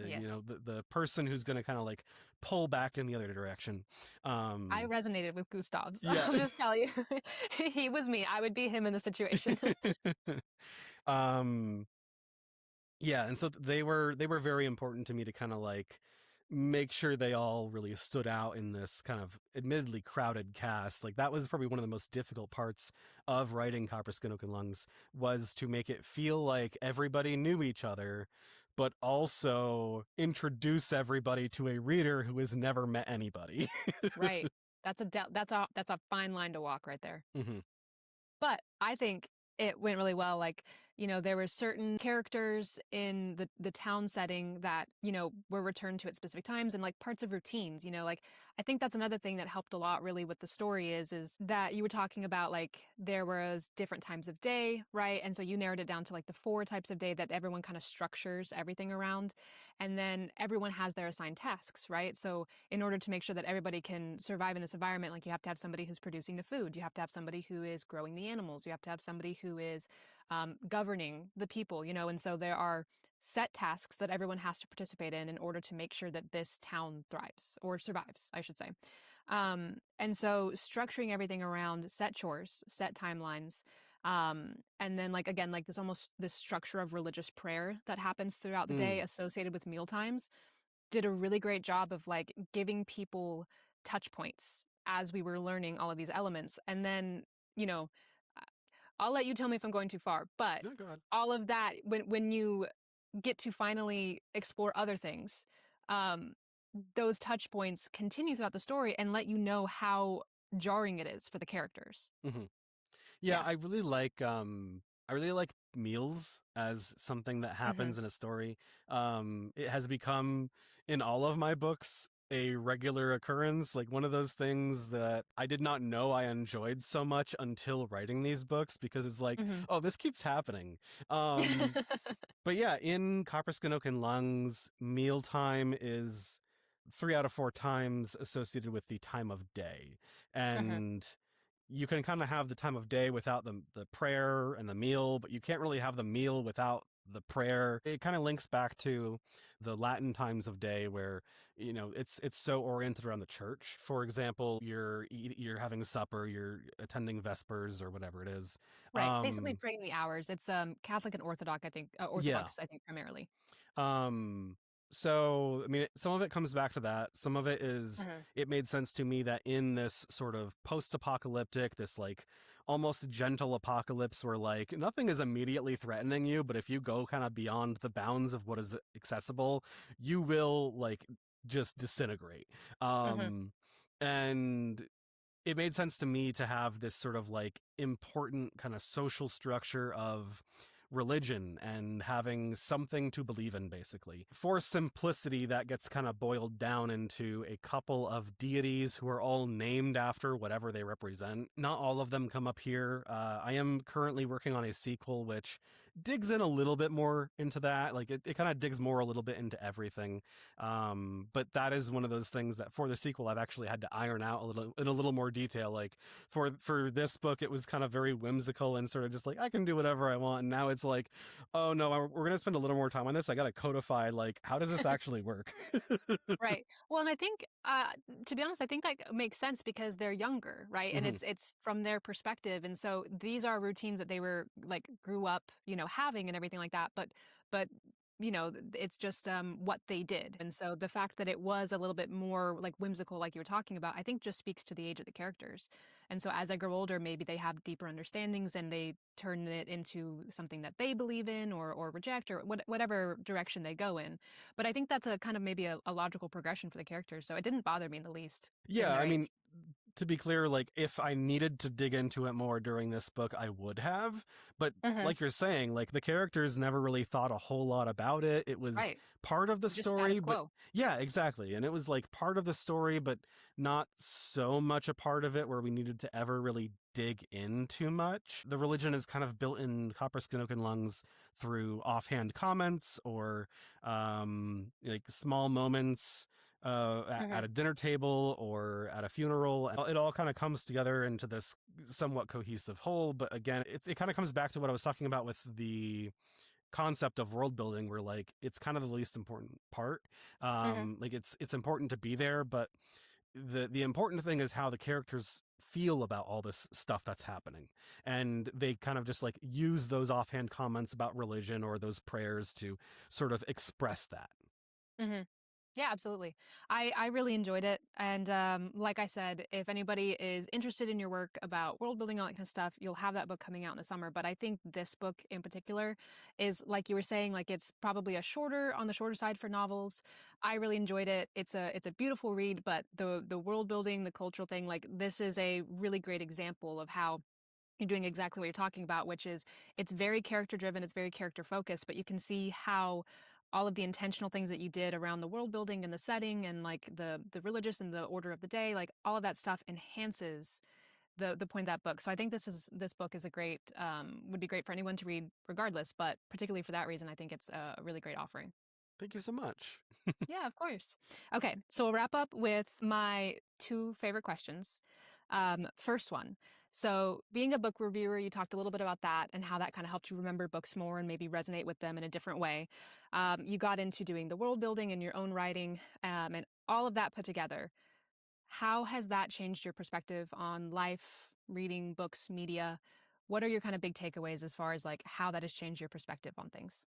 Yes. the person who's going to kind of like pull back in the other direction. I um resonated with Gustav's. yeah. I'll just tell you. He was me. I would be him in the situation. um yeah, and so they were very important to me to kind of like make sure they all really stood out in this kind of admittedly crowded cast. Like that was probably one of the most difficult parts of writing Copper Skin Oaken Lungs, was to make it feel like everybody knew each other, but also introduce everybody to a reader who has never met anybody. Right. That's a fine line to walk right there. Hmm. But I think it went really well. Like There were certain characters in the town setting that, were returned to at specific times and like parts of routines, like I think that's another thing that helped a lot really with the story is that you were talking about like there was different times of day, right? And so you narrowed it down to like the four types of day that everyone kind of structures everything around. And then everyone has their assigned tasks, right? So in order to make sure that everybody can survive in this environment, like you have to have somebody who's producing the food, you have to have somebody who is growing the animals, you have to have somebody who is governing the people, and so there are set tasks that everyone has to participate in order to make sure that this town thrives or survives, I should say. And so structuring everything around set chores, set timelines, and then like again, like this structure of religious prayer that happens throughout the day Mm. associated with meal times did a really great job of like giving people touch points as we were learning all of these elements. And then, you know, I- I'll let you tell me if I'm going too far, but No, go ahead. all of that when you get to finally explore other things, um, those touch points continue throughout the story and let you know how jarring it is for the characters. Hmm. Yeah, Yeah. I really like meals as something that Hmm. happens in a story. It has become in all of my books a regular occurrence, like one of those things that I did not know I enjoyed so much until writing these books because it's like, Hmm. oh, this keeps happening. Um, but yeah, in Copperskin Oaken Lungs, mealtime is 3 out of 4 times associated with the time of day. Hmm. And you can kind of have the time of day without the prayer and the meal, but you can't really have the meal without the prayer. It kind of links back to the Latin times of day where, it's so oriented around the church. For example, you're having supper, you're attending vespers or whatever it is. Right. Basically Um praying the hours. It's Catholic and Orthodox, I think, yeah. Orthodox, I think, primarily. Um, so I mean, some of it comes back to that. Some of it is Hmm. it made sense to me that in this sort of post-apocalyptic, this like almost gentle apocalypse where like nothing is immediately threatening you, but if you go kind of beyond the bounds of what is accessible, you will like just disintegrate. Hmm. Um, and it made sense to me to have this sort of like important kind of social structure of religion and having something to believe in, basically. For simplicity, that gets kind of boiled down into a couple of deities who are all named after whatever they represent. Not all of them come up here. I am currently working on a sequel which digs in a little bit more into that. Like it kind of digs more a little bit into everything. But that is one of those things that for the sequel I've actually had to iron out a little more detail. Like for this book, it was kind of very whimsical and sort of just like I can do whatever I want. And now it's like, oh no, we're gonna spend a little more time on this. I gotta codify like how does this actually work? Right. Well, and I think, to be honest, I think that makes sense because they're younger, right? And Hmm. it's from their perspective, and so these are routines that they were like grew up, having and everything like that. But it's just what they did, and so the fact that it was a little bit more like whimsical, like you were talking about, I think just speaks to the age of the characters. And so as I grow older, maybe they have deeper understandings and they turn it into something that they believe in or reject or whatever direction they go in. But I think that's a kind of maybe a logical progression for the characters. So it didn't bother me in the least, given Yeah, their I mean, age. to be clear, like if I needed to dig into it more during this book, I would have. But Hmm. like you're saying, like the characters never really thought a whole lot about it. It was Right. part of the Just status story, but quo. yeah, exactly. And it was like part of the story, but not so much a part of it where we needed to ever really dig in too much. The religion is kind of built in Copper Skin Oaken Lungs through offhand comments or like small moments at Hmm. a dinner table or at a funeral. It all kind of comes together into this somewhat cohesive whole. But again, it kind of comes back to what I was talking about with the concept of world building, where like it's kind of the least important part. Hmm. Like it's important to be there, but the important thing is how the characters feel about all this stuff that's happening, and they kind of just like use those offhand comments about religion or those prayers to sort of express that. Hmm. Yeah, absolutely. I really enjoyed it. And like I said, if anybody is interested in your work about world building, all that kind of stuff, you'll have that book coming out in the summer. But I think this book in particular is, like you were saying, like it's probably on the shorter side for novels. I really enjoyed it. It's a beautiful read, but the world building, the cultural thing, like this is a really great example of how you're doing exactly what you're talking about, which is it's very character driven, it's very character focused, but you can see how all of the intentional things that you did around the world building and the setting and like the religious and the order of the day, like all of that stuff enhances the point of that book. So I think this book is a great would be great for anyone to read regardless, but particularly for that reason, I think it's a really great offering. Thank you so much. Yeah, of course. Okay, so we'll wrap up with my two favorite questions. First one. So, being a book reviewer, you talked a little bit about that and how that kind of helped you remember books more and maybe resonate with them in a different way. You got into doing the world building and your own writing, and all of that put together. How has that changed your perspective on life, reading, books, media? What are your kind of big takeaways as far as like how that has changed your perspective on things?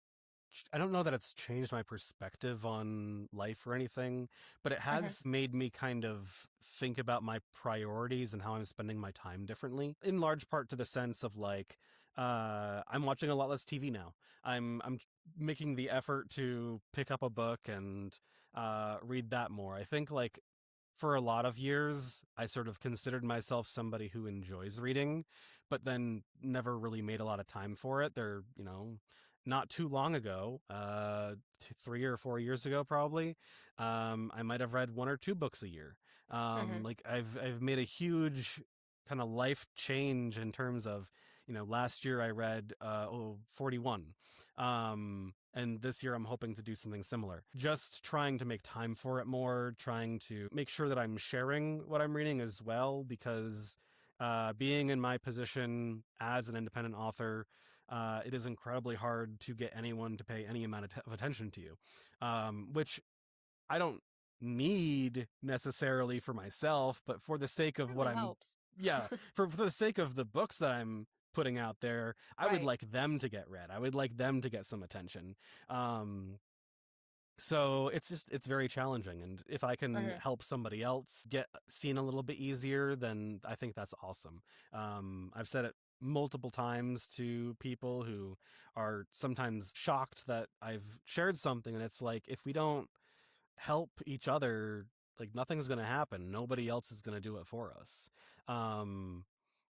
I don't know that it's changed my perspective on life or anything, but it Hmm. has made me kind of think about my priorities and how I'm spending my time differently. In large part to the sense of like, I'm watching a lot less TV now. I'm making the effort to pick up a book and read that more. I think like for a lot of years, I sort of considered myself somebody who enjoys reading, but then never really made a lot of time for it. Not too long ago, 3 or 4 years ago, probably, I might have read one or two books a year. Hmm. Like I've made a huge kind of life change in terms of, last year I read 41. And this year I'm hoping to do something similar. Just trying to make time for it more, trying to make sure that I'm sharing what I'm reading as well, because being in my position as an independent author, it is incredibly hard to get anyone to pay any amount of attention to you, which I don't need necessarily for myself, but for the sake of what Certainly I'm, helps. yeah, for the sake of the books that I'm putting out there, I would Right. like them to get read. I would like them to get some attention. Um, so it's very challenging, and if I can Hmm. help somebody else get seen a little bit easier, then I think that's awesome. I've said it multiple times to people who are sometimes shocked that I've shared something, and it's like if we don't help each other, like nothing's gonna happen. Nobody else is gonna do it for us. Um,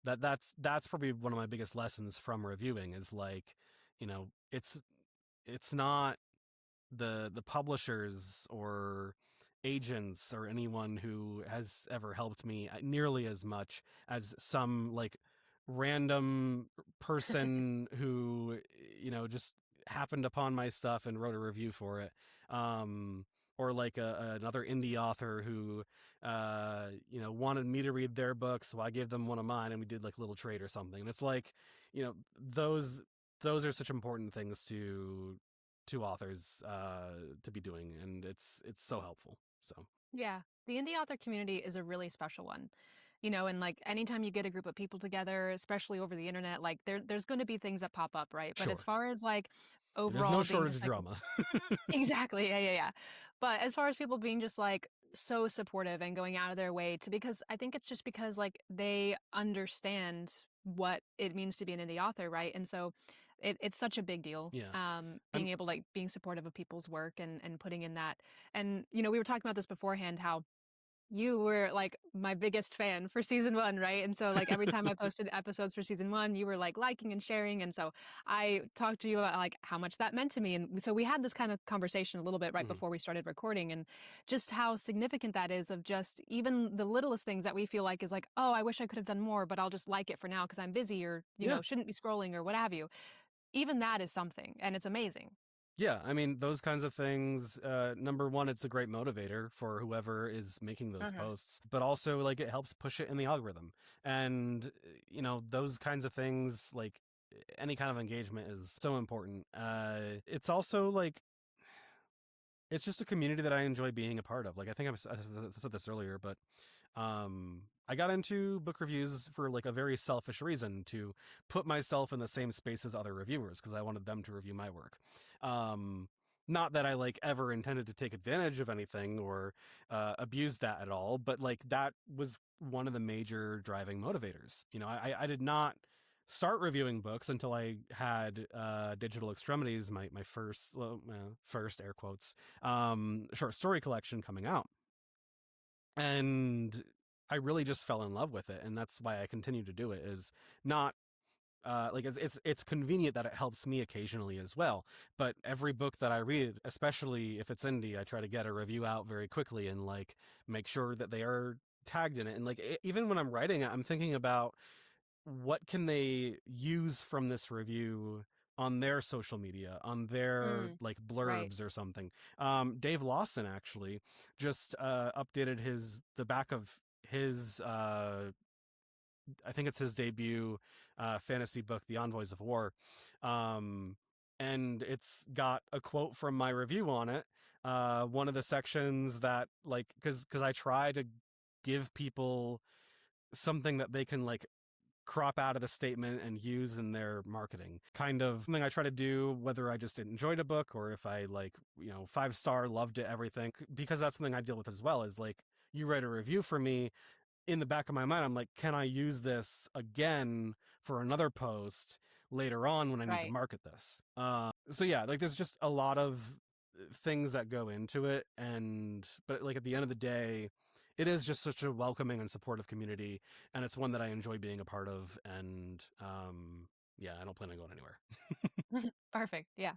that's probably one of my biggest lessons from reviewing is like, you know, it's not the publishers or agents or anyone who has ever helped me nearly as much as some like random person who just happened upon my stuff and wrote a review for it, um or like another indie author who wanted me to read their book, so I gave them one of mine and we did like a little trade or something. And it's like, you know those are such important things to authors to be doing, and it's so helpful. So Yeah. The indie author community is a really special one. And like anytime you get a group of people together, especially over the internet, like there's going to be things that pop up, right? But as sure, far as like there's no overall being shortage just of like drama. exactly, yeah, yeah, yeah. But as far as people being just like so supportive and going out of their way to because I think it's just because like they understand what it means to be an indie author, right? And so it's such a big deal. Yeah, Being I'm able like being supportive of people's work and putting in that. And we were talking about this beforehand, how you were like my biggest fan for season one, right? And so like every time I posted episodes for season one, you were like liking and sharing. And so I talked to you about like how much that meant to me. And so we had this kind of conversation a little bit right mhm. before we started recording and just how significant that is of just even the littlest things that we feel like is like, oh, I wish I could have done more, but I'll just like it for now because I'm busy or, Yeah, shouldn't be scrolling or what have you. Even that is something and it's amazing. yeah, I mean those kinds of things, number one, it's a great motivator for whoever is making those Uh-huh. posts, but also like it helps push it in the algorithm. And those kinds of things, like any kind of engagement is so important. It's also like it's just a community that I enjoy being a part of. Like I said this earlier, but I got into book reviews for like a very selfish reason, to put myself in the same space as other reviewers because I wanted them to review my work. Um, Not that I like ever intended to take advantage of anything or abuse that at all, but like that was one of the major driving motivators. I did not start reviewing books until I had Digital Extremities, my first, well, first air quotes, short story collection coming out. And I really just fell in love with it, and that's why I continue to do it. Is not like it's convenient that it helps me occasionally as well. But every book that I read, especially if it's indie, I try to get a review out very quickly and like make sure that they are tagged in it. And like even when I'm writing it, I'm thinking about what can they use from this review on their social media, on their Mm, like right. blurbs or something. Dave Lawson actually just updated his the back of his I think it's his debut fantasy book, The Envoys of War. Um, and it's got a quote from my review on it. One of the sections that like because I try to give people something that they can like crop out of the statement and use in their marketing. Kind of something I try to do, whether I just enjoyed a book or if I like, 5-star, loved it, everything, because that's something I deal with as well is like, you write a review for me, in the back of my mind, I'm like, can I use this again for another post later on when I need to Right. market this? So yeah, like there's just a lot of things that go into it, but like at the end of the day, it is just such a welcoming and supportive community, and it's one that I enjoy being a part of, and yeah, I don't plan on going anywhere. Perfect. Yeah.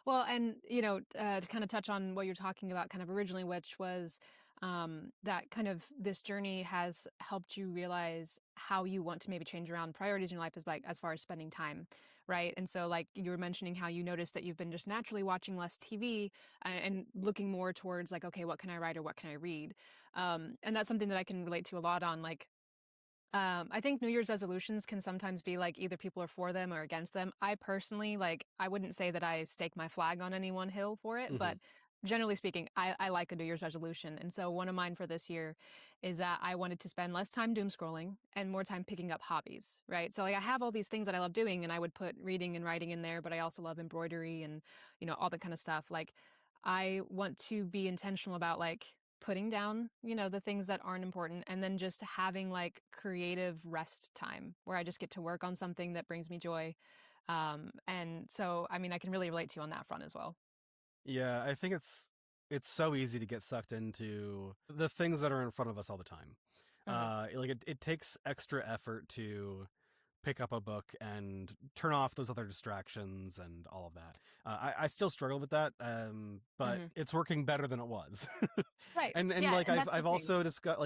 Well, and to kind of touch on what you're talking about, kind of originally, which was that kind of this journey has helped you realize how you want to maybe change around priorities in your life, as like as far as spending time, right? And so, like you were mentioning, how you noticed that you've been just naturally watching less TV and looking more towards like, okay, what can I write or what can I read? And that's something that I can relate to a lot on, like I think New Year's resolutions can sometimes be like either people are for them or against them. I personally, like, I wouldn't say that I stake my flag on any one hill for it, Hmm. but generally speaking, I like a New Year's resolution. And so one of mine for this year is that I wanted to spend less time doom scrolling and more time picking up hobbies, right? So like I have all these things that I love doing and I would put reading and writing in there, but I also love embroidery and, all that kind of stuff. Like I want to be intentional about like putting down, the things that aren't important and then just having like creative rest time where I just get to work on something that brings me joy. And so, I mean, I can really relate to you on that front as well. Yeah, I think it's so easy to get sucked into the things that are in front of us all the time. Hmm. Like it takes extra effort to pick up a book and turn off those other distractions and all of that. I still struggle with that, but Hmm. it's working better than it was. Right. And Yeah. like And that's the thing.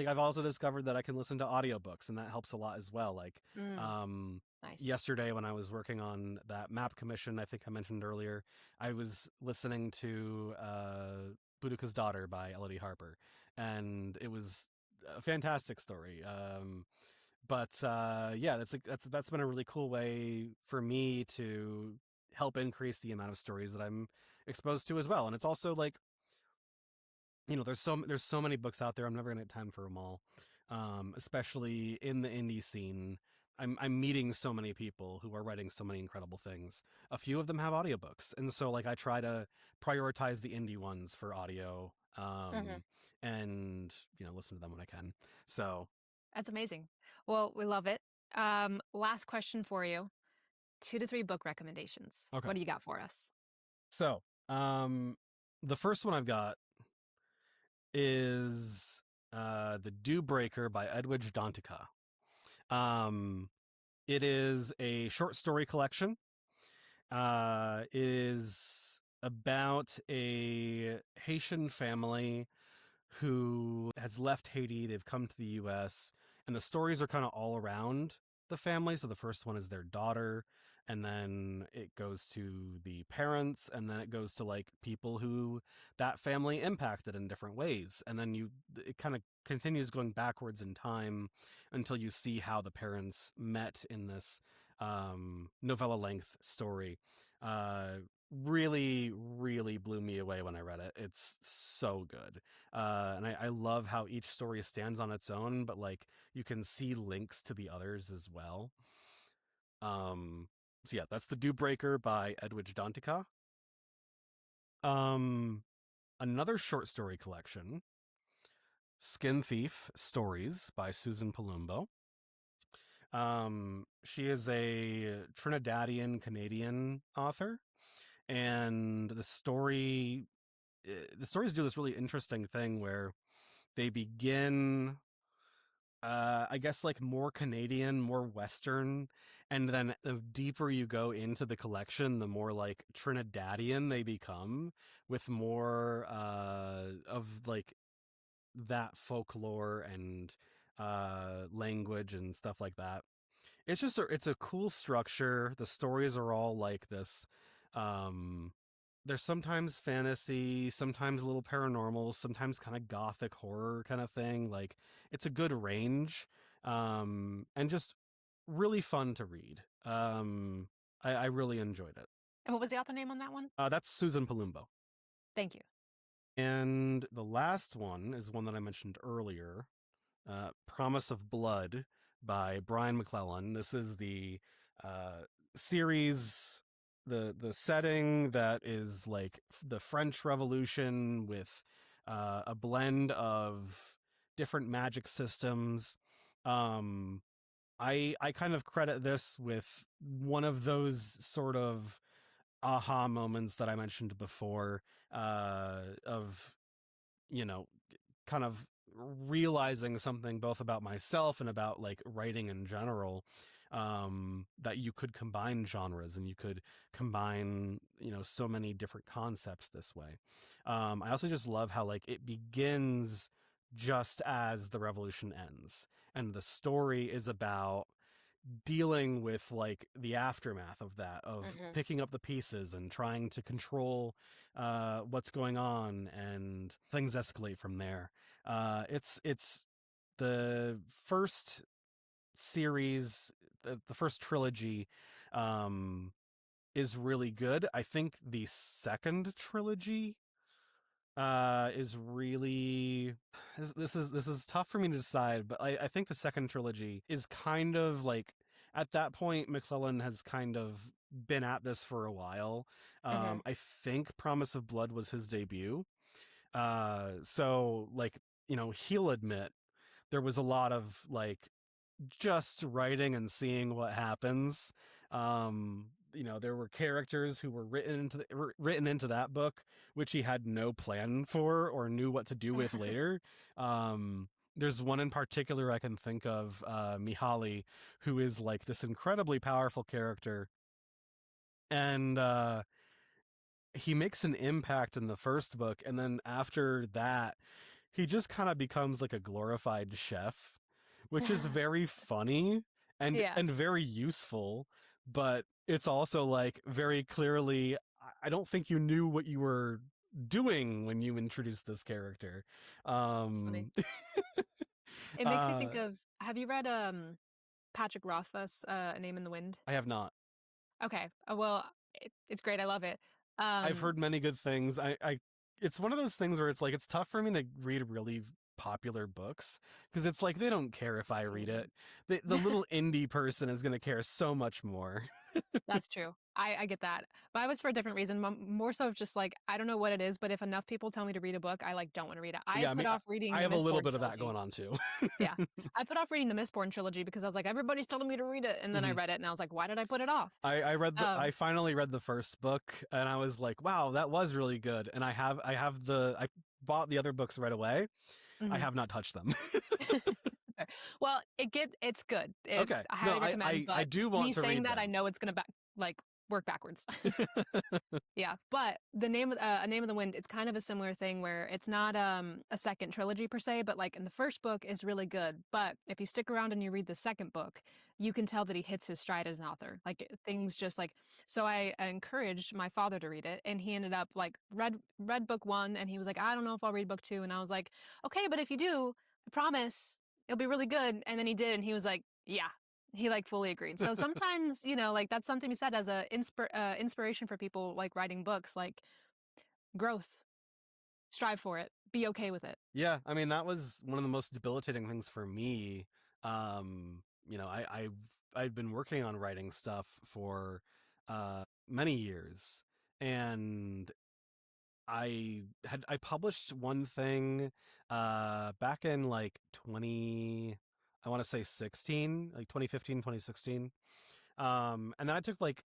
I've also discovered that I can listen to audiobooks, and that helps a lot as well. Like Mm, um, nice. yesterday when I was working on that map commission, I think I mentioned earlier, I was listening to Boudica's Daughter by Elodie Harper, and it was a fantastic story. But yeah, that's been a really cool way for me to help increase the amount of stories that I'm exposed to as well. And it's also like, there's so many books out there. I'm never gonna get time for them all. Especially in the indie scene. I'm meeting so many people who are writing so many incredible things. A few of them have audiobooks, and so like I try to prioritize the indie ones for audio. Hmm. And listen to them when I can. So That's amazing. Well, we love it. Last question for you. 2 to 3 book recommendations. okay. What do you got for us? So, the first one I've got is The Dew Breaker by Edwidge Danticat. Um, it is a short story collection. It is about a Haitian family who has left Haiti. They've come to the US, and the stories are kind of all around the family. So the first one is their daughter, and then it goes to the parents, and then it goes to like people who that family impacted in different ways. And then it kind of continues going backwards in time until you see how the parents met in this novella length story. Uh, really, really blew me away when I read it. It's so good. And I love how each story stands on its own, but like you can see links to the others as well. So yeah, that's The Dew Breaker by Edwidge Danticat. Um, Another short story collection, Skin Thief Stories by Susan Palumbo. She is a Trinidadian Canadian author, and the stories do this really interesting thing where they begin I guess like more Canadian, more Western, and then the deeper you go into the collection, the more like Trinidadian they become, with more of like that folklore and language and stuff like that. It's a cool structure. The stories are all like this. Um, there's sometimes fantasy, sometimes a little paranormal, sometimes kind of gothic horror kind of thing. Like it's a good range, and just really fun to read. I really enjoyed it. And what was the author name on that one? That's Susan Palumbo. Thank you. And the last one is one that I mentioned earlier, Promise of Blood by Brian McClellan. This is the uh, series, the setting that is like the French Revolution with a blend of different magic systems. Um, I kind of credit this with one of those sort of aha moments that I mentioned before, of you know kind of realizing something both about myself and about like writing in general, that you could combine genres and you could combine so many different concepts this way. I also just love how like it begins just as the revolution ends, and the story is about dealing with like the aftermath of that, of Hmm. picking up the pieces and trying to control what's going on, and things escalate from there. It's the first series, the first trilogy, um is really good. I think the second trilogy is really, this is tough for me to decide, but I think the second trilogy is kind of like, at that point McClellan has kind of been at this for a while. Hmm. I think Promise of Blood was his debut. So like, he'll admit there was a lot of like just writing and seeing what happens. There were characters who were written into that book, which he had no plan for or knew what to do with later. There's one in particular I can think of, Mihaly, who is like this incredibly powerful character, and he makes an impact in the first book, and then after that, he just kind of becomes like a glorified chef, which is very funny Yeah, and very useful, but it's also like very clearly, I don't think you knew what you were doing when you introduced this character. that's funny. Um It makes me uh think of, have you read Patrick Rothfuss, A Name in the Wind? I have not. Okay. Well, it's great. I love it. I've Um, heard many good things. I It's one of those things where it's like it's tough for me to read really popular books, because it's like they don't care if I read Same. it. The little indie person is going to care so much more. That's true. I get that. But I was for a different reason, more so of just like, I don't know what it is, but if enough people tell me to read a book, I like don't want to read it. I Yeah, put off reading I the have a little Mistborn bit of that going trilogy. on too. Yeah. I put off reading the Mistborn trilogy because I was like, everybody's telling me to read it. And then I Mhm. read it and I was like, why did I put it off? I Um, finally read the first book, and I was like, wow, that was really good. And I bought the other books right away. I mhm. have not touched them. Well, it's good. Okay. I No, highly recommend, I but do me want to saying read that, I them. know it's gonna like work backwards. Yeah, but the name of A Name of the Wind, it's kind of a similar thing where it's not a second trilogy per se, but like in the first book is really good. But if you stick around and you read the second book, you can tell that he hits his stride as an author. Like things just like, so I encouraged my father to read it, and he ended up like read book one, and he was like, I don't know if I'll read book two, and I was like, okay, but if you do, I promise it'll be really good. And then he did, and he was like, yeah. He like fully agreed. So sometimes, like that's something he said as a inspiration for people like writing books, like growth, strive for it, be okay with it. Yeah, I mean that was one of the most debilitating things for me. I've been working on writing stuff for many years, and I published one thing back in like 20, I want to say 16, like 2015, 2016. And then I took like,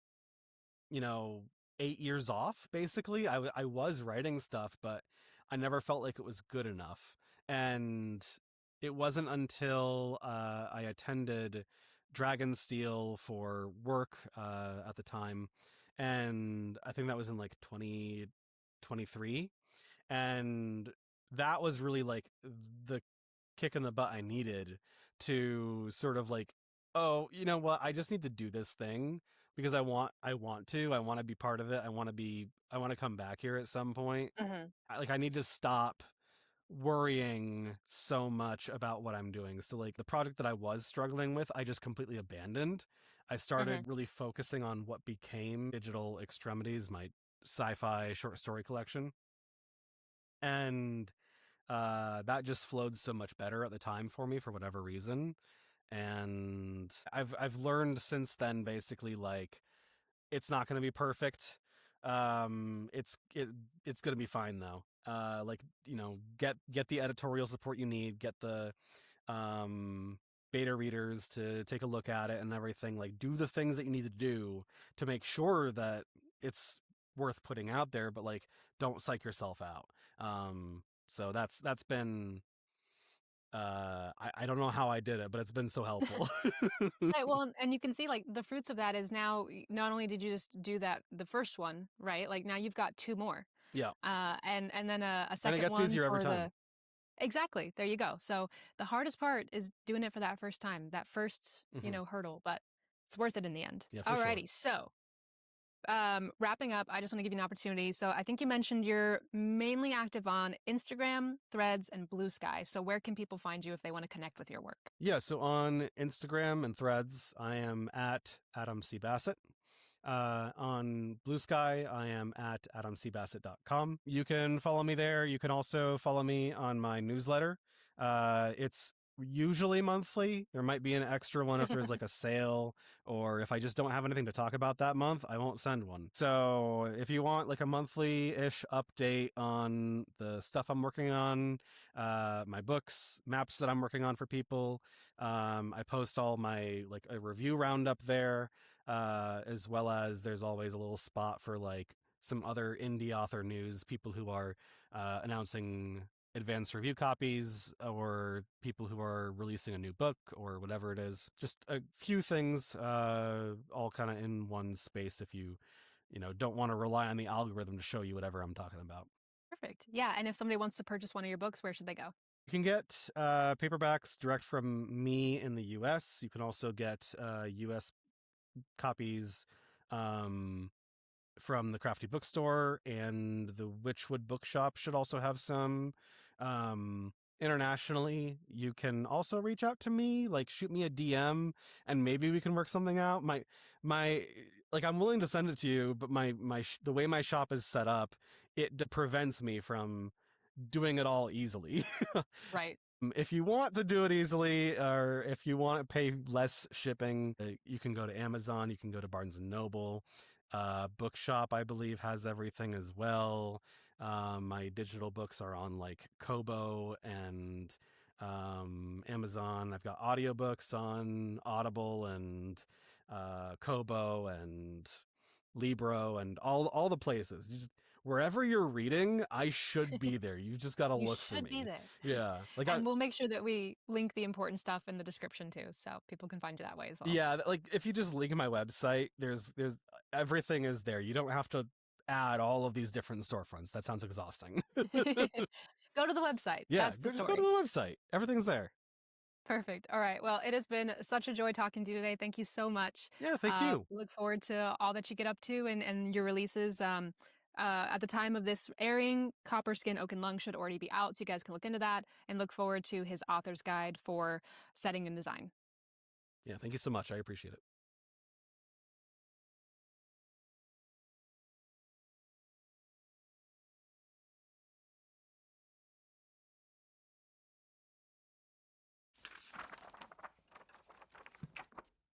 you know 8 years off. Basically, I was writing stuff, but I never felt like it was good enough. And it wasn't until I attended Dragonsteel for work at the time, and I think that was in like 2023, and that was really like the kick in the butt I needed to sort of like, oh, you know what? I just need to do this thing because I want to be part of it. I want to come back here at some point. Hmm. Like I need to stop worrying so much about what I'm doing. So like the project that I was struggling with, I just completely abandoned. I Hmm. started really focusing on what became Digital Extremities, my sci-fi short story collection. And that just flowed so much better at the time for me for whatever reason. And I've learned since then basically like it's not going to be perfect. It's going to be fine though. Like you know, get the editorial support you need, get the um beta readers to take a look at it and everything. Like do the things that you need to do to make sure that it's worth putting out there, but like don't psych yourself out. So that's been I don't know how I did it, but it's been so helpful. Right, well, and you can see, like, the fruits of that is now not only did you just do that the first one, right? Like, now you've got 2 more, Yeah. and then a And it second gets one easier every for time. the exactly, there you go. So, the hardest part is doing it for that first time, that first, Hmm. hurdle, but it's worth it in the end. Yeah, for sure. Alrighty, so, wrapping up, I just wanna give you an opportunity. So, I think you mentioned you're mainly active on Instagram, Threads, and BlueSky. So, where can people find you if they wanna connect with your work? Yeah, so on Instagram and Threads, I am at Adam C. Bassett. On Blue Sky, I am at adamcbassett.com. You can follow me there. You can also follow me on my newsletter. It's usually monthly. There might be an extra one if there's like a sale, or if I just don't have anything to talk about that month, I won't send one. So if you want like a monthly-ish update on the stuff I'm working on, my books, maps that I'm working on for people, I post all my like a review roundup there, as well as there's always a little spot for like some other indie author news, people who are announcing advanced review copies or people who are releasing a new book or whatever it is. Just a few things, all kind of in one space if you know, don't want to rely on the algorithm to show you whatever I'm talking about. Perfect. Yeah, and if somebody wants to purchase one of your books, where should they go? You can get paperbacks direct from me in the US. You can also get US copies um, from the Crafty Bookstore, and the Witchwood Bookshop should also have some. Internationally, you can also reach out to me, like shoot me a DM, and maybe we can work something out. My like I'm willing to send it to you, but the way my shop is set up, it prevents me from doing it all easily. Right. If you want to do it easily, or if you want to pay less shipping, you can go to Amazon. You can go to Barnes and Noble. Bookshop, I believe, has everything as well. My digital books are on like Kobo and Amazon. I've got audiobooks on Audible and Kobo and Libro and all the places. You just wherever you're reading, I should be there. You just got to You look for should be me. there. Yeah. Like I And we'll make sure that we link the important stuff in the description too, so people can find you that way as well. yeah, like if you just link my website, there's everything is there. You don't have to add all of these different storefronts. That sounds exhausting. Go to the website. Yeah, That's the just go to story. the website. Everything's there. Perfect. All right. Well, it has been such a joy talking to you today. Thank you so much. Yeah, thank you. Look forward to all that you get up to and your releases. At the time of this airing, Copper Skin Oaken Lungs should already be out, so you guys can look into that and look forward to his author's guide for setting and design. Yeah, thank you so much. I appreciate it.